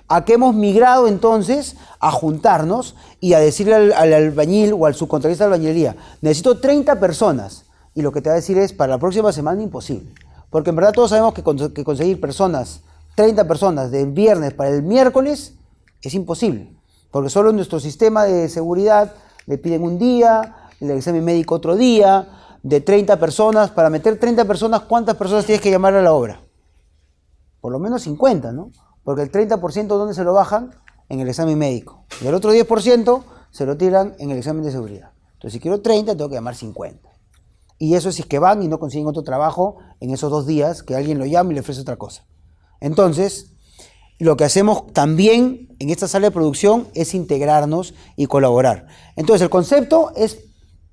¿A qué hemos migrado entonces? A juntarnos y a decirle al albañil o al subcontratista de albañilería, necesito 30 personas. Y lo que te va a decir es, para la próxima semana imposible. Porque en verdad todos sabemos que conseguir personas, 30 personas del viernes para el miércoles es imposible. Porque solo en nuestro sistema de seguridad le piden un día, el examen médico otro día, de 30 personas. Para meter 30 personas, ¿cuántas personas tienes que llamar a la obra? Por lo menos 50, ¿no? Porque el 30% ¿dónde se lo bajan? En el examen médico. Y el otro 10% se lo tiran en el examen de seguridad. Entonces, si quiero 30, tengo que llamar 50. Y eso si es que van y no consiguen otro trabajo en esos 2 días, que alguien lo llame y le ofrece otra cosa. Entonces, lo que hacemos también en esta sala de producción es integrarnos y colaborar. Entonces, el concepto es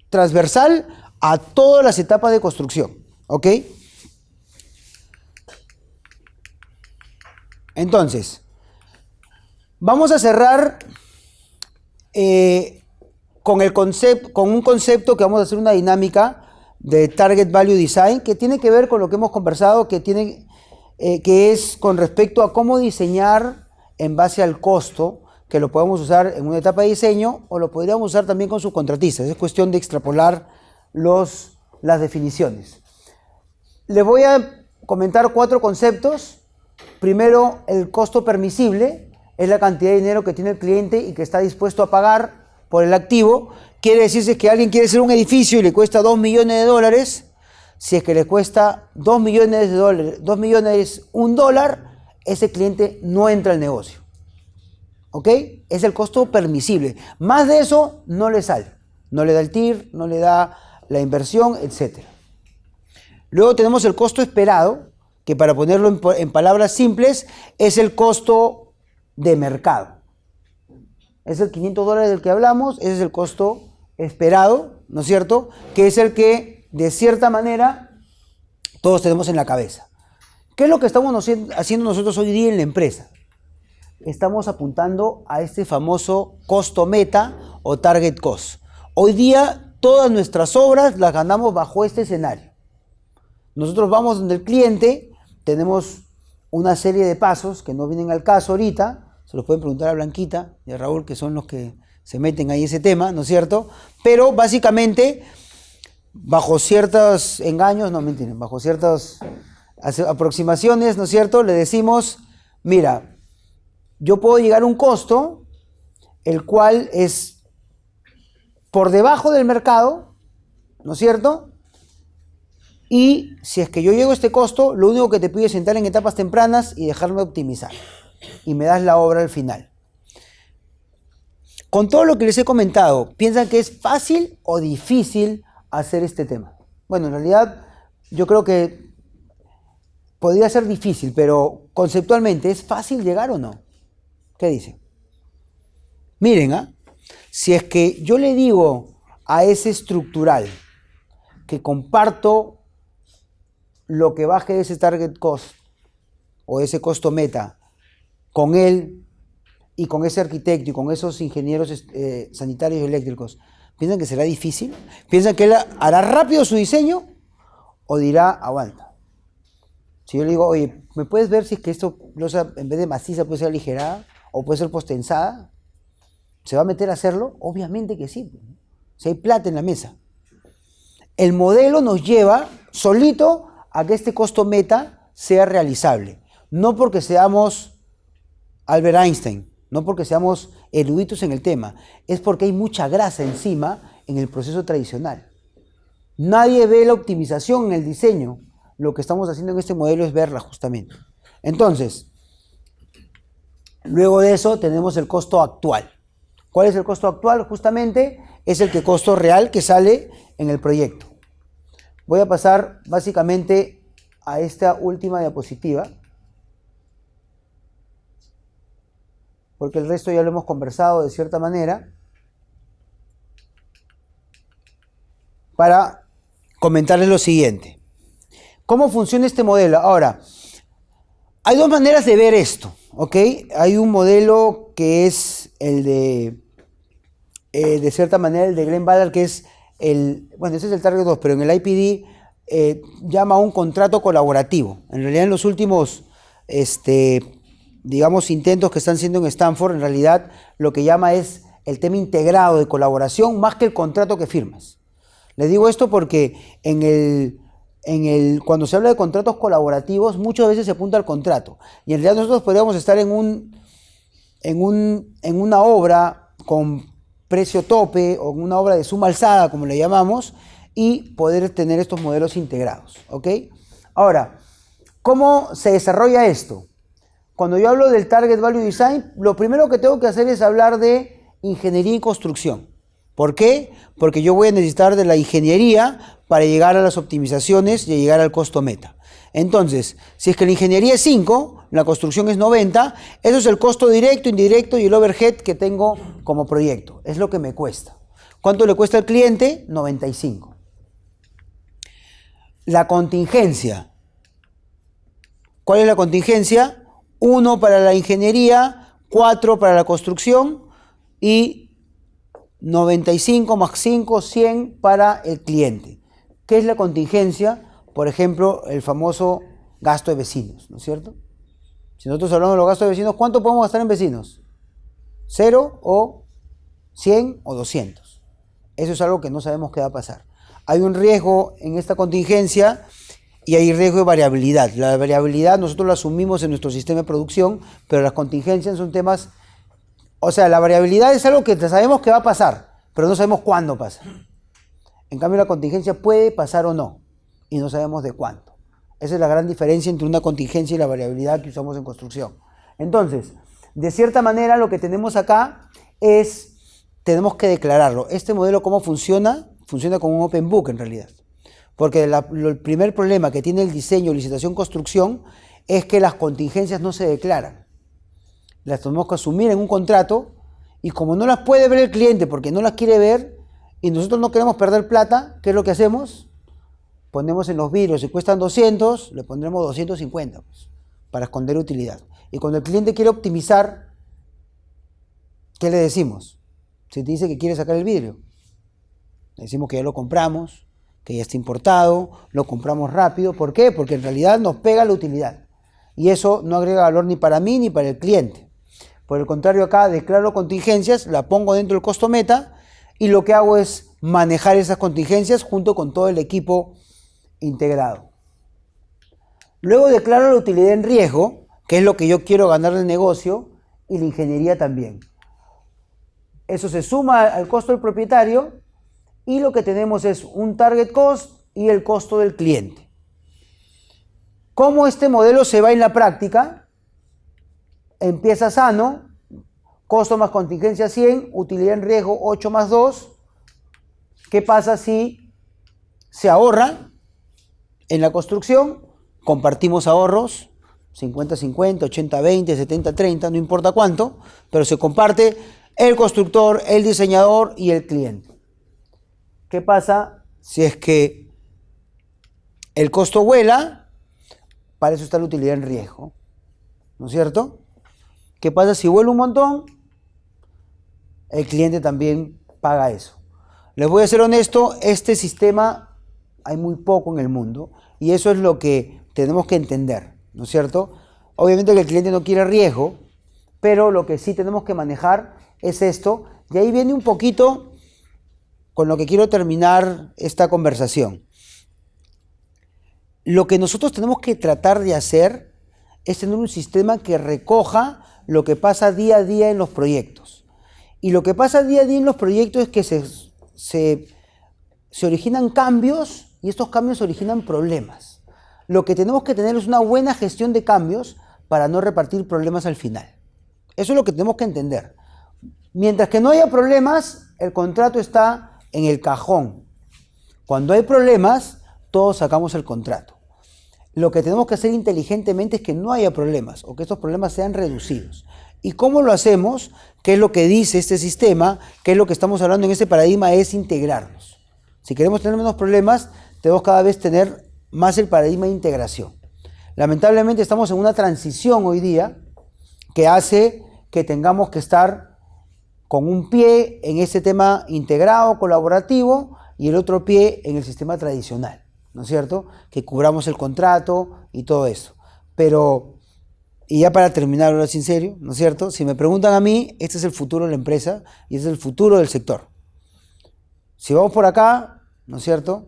transversal a todas las etapas de construcción, ¿ok? Entonces, vamos a cerrar con un concepto que vamos a hacer una dinámica de Target Value Design, que tiene que ver con lo que hemos conversado, que es con respecto a cómo diseñar en base al costo, que lo podemos usar en una etapa de diseño o lo podríamos usar también con subcontratistas. Es cuestión de extrapolar las definiciones. Les voy a comentar 4 conceptos. Primero, el costo permisible es la cantidad de dinero que tiene el cliente y que está dispuesto a pagar por el activo. Quiere decirse que alguien quiere hacer un edificio y le cuesta $2 millones. Si es que le cuesta $2 millones, $1, ese cliente no entra al negocio. ¿Ok? Es el costo permisible. Más de eso no le sale. No le da el TIR, no le da la inversión, etc. Luego tenemos el costo esperado, que para ponerlo en palabras simples, es el costo de mercado. Es el $500 del que hablamos, ese es el costo esperado, ¿no es cierto? Que es el que, de cierta manera, todos tenemos en la cabeza. ¿Qué es lo que estamos haciendo nosotros hoy día en la empresa? Estamos apuntando a este famoso costo meta o target cost. Hoy día, todas nuestras obras las ganamos bajo este escenario. Nosotros vamos donde el cliente, tenemos una serie de pasos que no vienen al caso ahorita, se los pueden preguntar a Blanquita y a Raúl, que son los que se meten ahí ese tema, ¿no es cierto? Pero básicamente, bajo ciertos engaños, no mentiren, bajo ciertas aproximaciones, ¿no es cierto? Le decimos, mira, yo puedo llegar a un costo, el cual es por debajo del mercado, ¿no es cierto? Y si es que yo llego a este costo, lo único que te pido es entrar en etapas tempranas y dejarme optimizar. Y me das la obra al final. Con todo lo que les he comentado, ¿piensan que es fácil o difícil hacer este tema? Bueno, en realidad yo creo que podría ser difícil, pero conceptualmente, ¿es fácil llegar o no? ¿Qué dicen? Miren, si es que yo le digo a ese estructural que comparto lo que baje de ese target cost o ese costo meta con él y con ese arquitecto y con esos ingenieros sanitarios y eléctricos, ¿piensan que será difícil? ¿Piensan que él hará rápido su diseño o dirá, aguanta? Si yo le digo, oye, ¿me puedes ver si es que esto losa en vez de maciza puede ser aligerada o puede ser postensada? ¿Se va a meter a hacerlo? Obviamente que sí. Si hay plata en la mesa. El modelo nos lleva solito a que este costo meta sea realizable. No porque seamos Albert Einstein, no porque seamos eruditos en el tema, es porque hay mucha grasa encima en el proceso tradicional. Nadie ve la optimización en el diseño. Lo que estamos haciendo en este modelo es verla justamente. Entonces, luego de eso tenemos el costo actual. ¿Cuál es el costo actual? Justamente es el costo real que sale en el proyecto. Voy a pasar básicamente a esta última diapositiva, porque el resto ya lo hemos conversado de cierta manera, para comentarles lo siguiente. ¿Cómo funciona este modelo? Ahora, hay 2 maneras de ver esto, ¿ok? Hay un modelo que es el de cierta manera, el de Glenn Ballard, que es bueno, ese es el Target 2, pero en el IPD llama a un contrato colaborativo. En realidad en los últimos, digamos, intentos que están haciendo en Stanford, en realidad lo que llama es el tema integrado de colaboración más que el contrato que firmas. Les digo esto porque cuando se habla de contratos colaborativos, muchas veces se apunta al contrato. Y en realidad nosotros podríamos estar en una obra con precio tope o en una obra de suma alzada, como le llamamos, y poder tener estos modelos integrados, ¿ok? Ahora, ¿cómo se desarrolla esto? Cuando yo hablo del Target Value Design, lo primero que tengo que hacer es hablar de ingeniería y construcción. ¿Por qué? Porque yo voy a necesitar de la ingeniería para llegar a las optimizaciones y llegar al costo meta. Entonces, si es que la ingeniería es 5, la construcción es 90, eso es el costo directo, indirecto y el overhead que tengo como proyecto. Es lo que me cuesta. ¿Cuánto le cuesta al cliente? 95. La contingencia. ¿Cuál es la contingencia? 1 para la ingeniería, 4 para la construcción y 95 más 5, 100 para el cliente. ¿Qué es la contingencia? Por ejemplo, el famoso gasto de vecinos, ¿no es cierto? Si nosotros hablamos de los gastos de vecinos, ¿cuánto podemos gastar en vecinos? 0 o 100 o 200. Eso es algo que no sabemos qué va a pasar. Hay un riesgo en esta contingencia y hay riesgo de variabilidad. La variabilidad nosotros la asumimos en nuestro sistema de producción, pero las contingencias son temas... O sea, la variabilidad es algo que sabemos que va a pasar, pero no sabemos cuándo pasa. En cambio, la contingencia puede pasar o no, y no sabemos de cuánto. Esa es la gran diferencia entre una contingencia y la variabilidad que usamos en construcción. Entonces, de cierta manera, lo que tenemos acá es, tenemos que declararlo. Este modelo, ¿cómo funciona? Funciona como un open book, en realidad. Porque el primer problema que tiene el diseño, licitación, construcción, es que las contingencias no se declaran. Las tenemos que asumir en un contrato y como no las puede ver el cliente porque no las quiere ver y nosotros no queremos perder plata, ¿qué es lo que hacemos? Ponemos en los vidrios, si cuestan 200, le pondremos 250 pues, para esconder utilidad. Y cuando el cliente quiere optimizar, ¿qué le decimos? Si te dice que quiere sacar el vidrio, le decimos que ya lo compramos, que ya está importado, lo compramos rápido. ¿Por qué? Porque en realidad nos pega la utilidad. Y eso no agrega valor ni para mí ni para el cliente. Por el contrario, acá declaro contingencias, la pongo dentro del costo meta y lo que hago es manejar esas contingencias junto con todo el equipo integrado. Luego declaro la utilidad en riesgo, que es lo que yo quiero ganar del negocio, y la ingeniería también. Eso se suma al costo del propietario y lo que tenemos es un target cost y el costo del cliente. ¿Cómo este modelo se va en la práctica? Empieza sano, costo más contingencia 100, utilidad en riesgo 8 más 2. ¿Qué pasa si se ahorra en la construcción? Compartimos ahorros, 50-50, 80-20, 70-30, no importa cuánto, pero se comparte el constructor, el diseñador y el cliente. ¿Qué pasa si es que el costo vuela? Para eso está la utilidad en riesgo, ¿no es cierto? ¿Qué pasa si vuela un montón? El cliente también paga eso. Les voy a ser honesto, este sistema hay muy poco en el mundo y eso es lo que tenemos que entender, ¿no es cierto? Obviamente que el cliente no quiere riesgo, pero lo que sí tenemos que manejar es esto y ahí viene un poquito con lo que quiero terminar esta conversación. Lo que nosotros tenemos que tratar de hacer es tener un sistema que recoja lo que pasa día a día en los proyectos. Y lo que pasa día a día en los proyectos es que se originan cambios y estos cambios originan problemas. Lo que tenemos que tener es una buena gestión de cambios para no repartir problemas al final. Eso es lo que tenemos que entender. Mientras que no haya problemas, el contrato está en el cajón. Cuando hay problemas, todos sacamos el contrato. Lo que tenemos que hacer inteligentemente es que no haya problemas o que estos problemas sean reducidos. ¿Y cómo lo hacemos? ¿Qué es lo que dice este sistema? ¿Qué es lo que estamos hablando en este paradigma? Es integrarnos. Si queremos tener menos problemas, tenemos cada vez tener más el paradigma de integración. Lamentablemente estamos en una transición hoy día que hace que tengamos que estar con un pie en este tema integrado, colaborativo, y el otro pie en el sistema tradicional, ¿no es cierto? Que cubramos el contrato y todo eso. Pero, y ya para terminar, ahora sí en serio, ¿no es cierto? Si me preguntan a mí, este es el futuro de la empresa y este es el futuro del sector. Si vamos por acá, ¿no es cierto?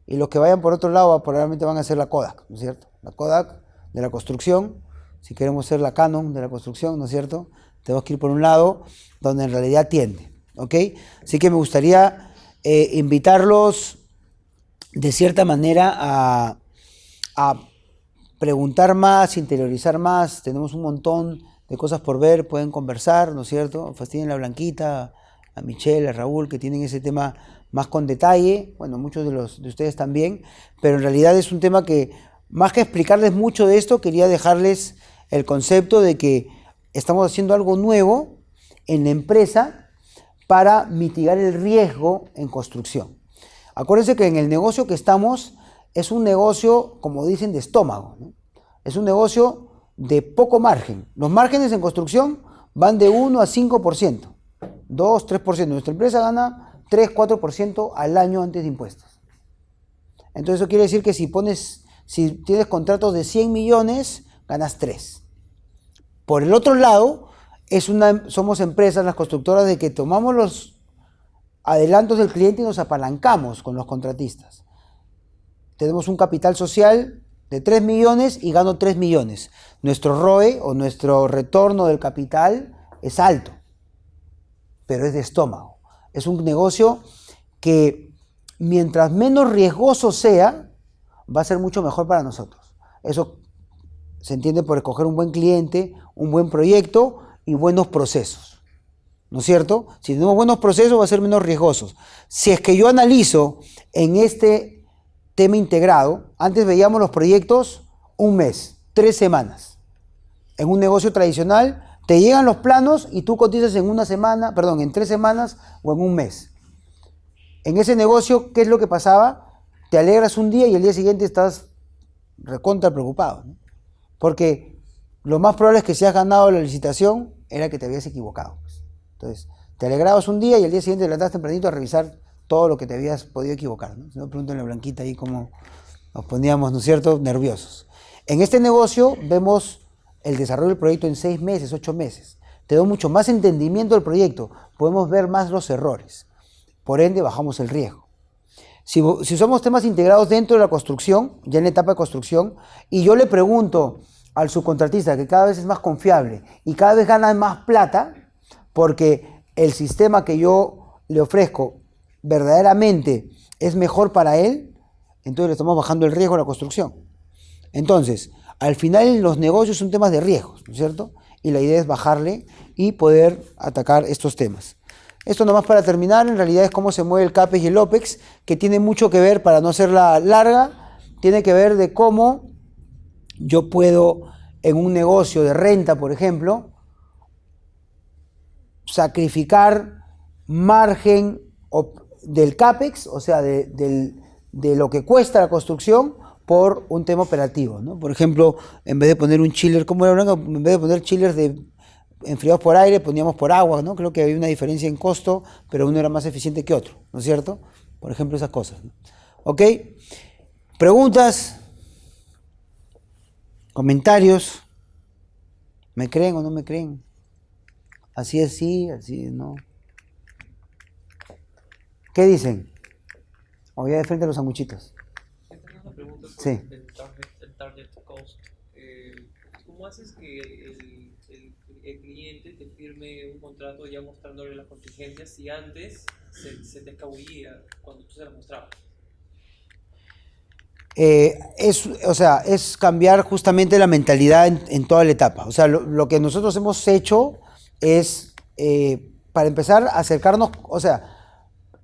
Y los que vayan por otro lado probablemente van a ser la Kodak, ¿no es cierto? La Kodak de la construcción, si queremos ser la Canon de la construcción, ¿no es cierto? Tenemos que ir por un lado donde en realidad tiende, ¿ok? Así que me gustaría invitarlos de cierta manera a preguntar más, interiorizar más. Tenemos un montón de cosas por ver, pueden conversar, ¿no es cierto? Fastidien a Blanquita, a Michelle, a Raúl, que tienen ese tema más con detalle, bueno, muchos de ustedes también, pero en realidad es un tema que, más que explicarles mucho de esto, quería dejarles el concepto de que estamos haciendo algo nuevo en la empresa para mitigar el riesgo en construcción. Acuérdense que en el negocio que estamos es un negocio, como dicen, de estómago, ¿no? Es un negocio de poco margen. Los márgenes en construcción van de 1 a 5%, 2, 3%. Nuestra empresa gana 3, 4% al año antes de impuestos. Entonces eso quiere decir que si tienes contratos de 100 millones, ganas 3. Por el otro lado, somos empresas, las constructoras, de que tomamos los adelantos del cliente y nos apalancamos con los contratistas. Tenemos un capital social de 3 millones y gano 3 millones. Nuestro ROE o nuestro retorno del capital es alto, pero es de estómago. Es un negocio que mientras menos riesgoso sea, va a ser mucho mejor para nosotros. Eso se entiende por escoger un buen cliente, un buen proyecto y buenos procesos, ¿no es cierto? Si tenemos buenos procesos, va a ser menos riesgosos. Si es que yo analizo en este tema integrado, antes veíamos los proyectos un mes, 3 semanas. En un negocio tradicional, te llegan los planos y tú cotizas en 3 semanas o en un mes. En ese negocio, ¿qué es lo que pasaba? Te alegras un día y el día siguiente estás recontra preocupado, ¿no? Porque lo más probable es que si has ganado la licitación, era que te habías equivocado. Entonces, te alegrabas un día y el día siguiente te levantas tempranito a revisar todo lo que te habías podido equivocar, ¿no? Si no, pregúntenle a Blanquita ahí cómo nos poníamos, ¿no es cierto?, nerviosos. En este negocio vemos el desarrollo del proyecto en 6 meses, 8 meses. Te da mucho más entendimiento del proyecto. Podemos ver más los errores. Por ende, bajamos el riesgo. Si usamos temas integrados dentro de la construcción, ya en la etapa de construcción, y yo le pregunto al subcontratista, que cada vez es más confiable y cada vez gana más plata, porque el sistema que yo le ofrezco verdaderamente es mejor para él, entonces le estamos bajando el riesgo a la construcción. Entonces, al final los negocios son temas de riesgos, ¿no es cierto? Y la idea es bajarle y poder atacar estos temas. Esto nomás para terminar, en realidad es cómo se mueve el CAPEX y el OPEX, que tiene mucho que ver, para no hacerla larga, tiene que ver de cómo yo puedo, en un negocio de renta, por ejemplo, sacrificar margen del CAPEX, o sea, de lo que cuesta la construcción, por un tema operativo, ¿no? Por ejemplo, en vez de poner un chiller, ¿cómo era, Blanca? En vez de poner chillers enfriados por aire, poníamos por agua, ¿no? Creo que había una diferencia en costo, pero uno era más eficiente que otro, ¿no es cierto? Por ejemplo, esas cosas, ¿no? ¿Ok? ¿Preguntas? ¿Comentarios? ¿Me creen o no me creen? Así es sí, así es no. ¿Qué dicen? O ya de frente a los sanguchitos. Una pregunta Sí. sobre el target cost. ¿Cómo haces que el cliente te firme un contrato ya mostrándole las contingencias si antes se te escabullía cuando tú se las mostrabas? Es cambiar justamente la mentalidad en toda la etapa. O sea, lo que nosotros hemos hecho es, para empezar, acercarnos, o sea,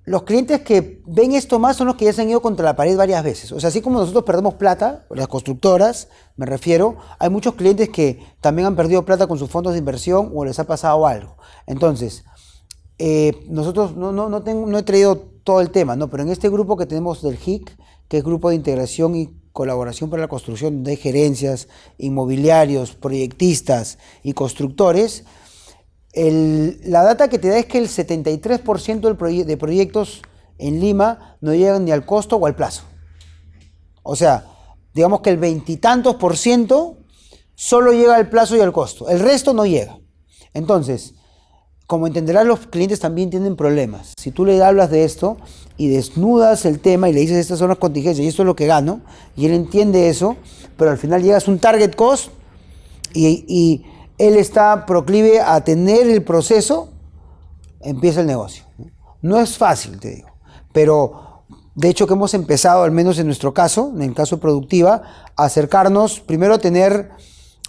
los clientes que ven esto más son los que ya se han ido contra la pared varias veces. O sea, así como nosotros perdemos plata, las constructoras, me refiero, hay muchos clientes que también han perdido plata con sus fondos de inversión o les ha pasado algo. Entonces, nosotros no he traído todo el tema, ¿no? Pero en este grupo que tenemos del HIC, que es Grupo de Integración y Colaboración para la Construcción de Gerencias, Inmobiliarios, Proyectistas y Constructores, la data que te da es que el 73% de proyectos en Lima no llegan ni al costo o al plazo. O sea, digamos que el 20 y tantos % solo llega al plazo y al costo. El resto no llega. Entonces, como entenderás, los clientes también tienen problemas. Si tú le hablas de esto y desnudas el tema y le dices estas son las contingencias y esto es lo que gano, y él entiende eso, pero al final llegas a un target cost y él está proclive a tener el proceso, empieza el negocio. No es fácil, te digo, pero de hecho que hemos empezado, al menos en nuestro caso, en el caso Productiva, a acercarnos, primero a tener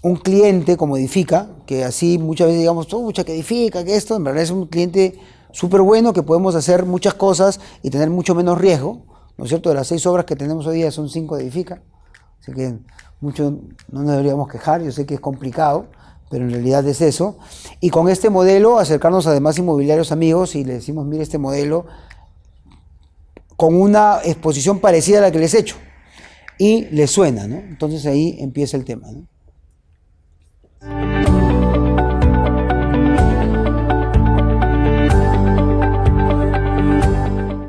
un cliente como Edifica, que así muchas veces digamos, mucha que Edifica, que esto, en verdad es un cliente súper bueno, que podemos hacer muchas cosas y tener mucho menos riesgo, ¿no es cierto? De las 6 obras que tenemos hoy día son 5 de Edifica, así que mucho no nos deberíamos quejar, yo sé que es complicado, pero en realidad es eso. Y con este modelo acercarnos a demás inmobiliarios amigos y le decimos, mire este modelo, con una exposición parecida a la que les he hecho, y les suena, ¿no? Entonces ahí empieza el tema, ¿no?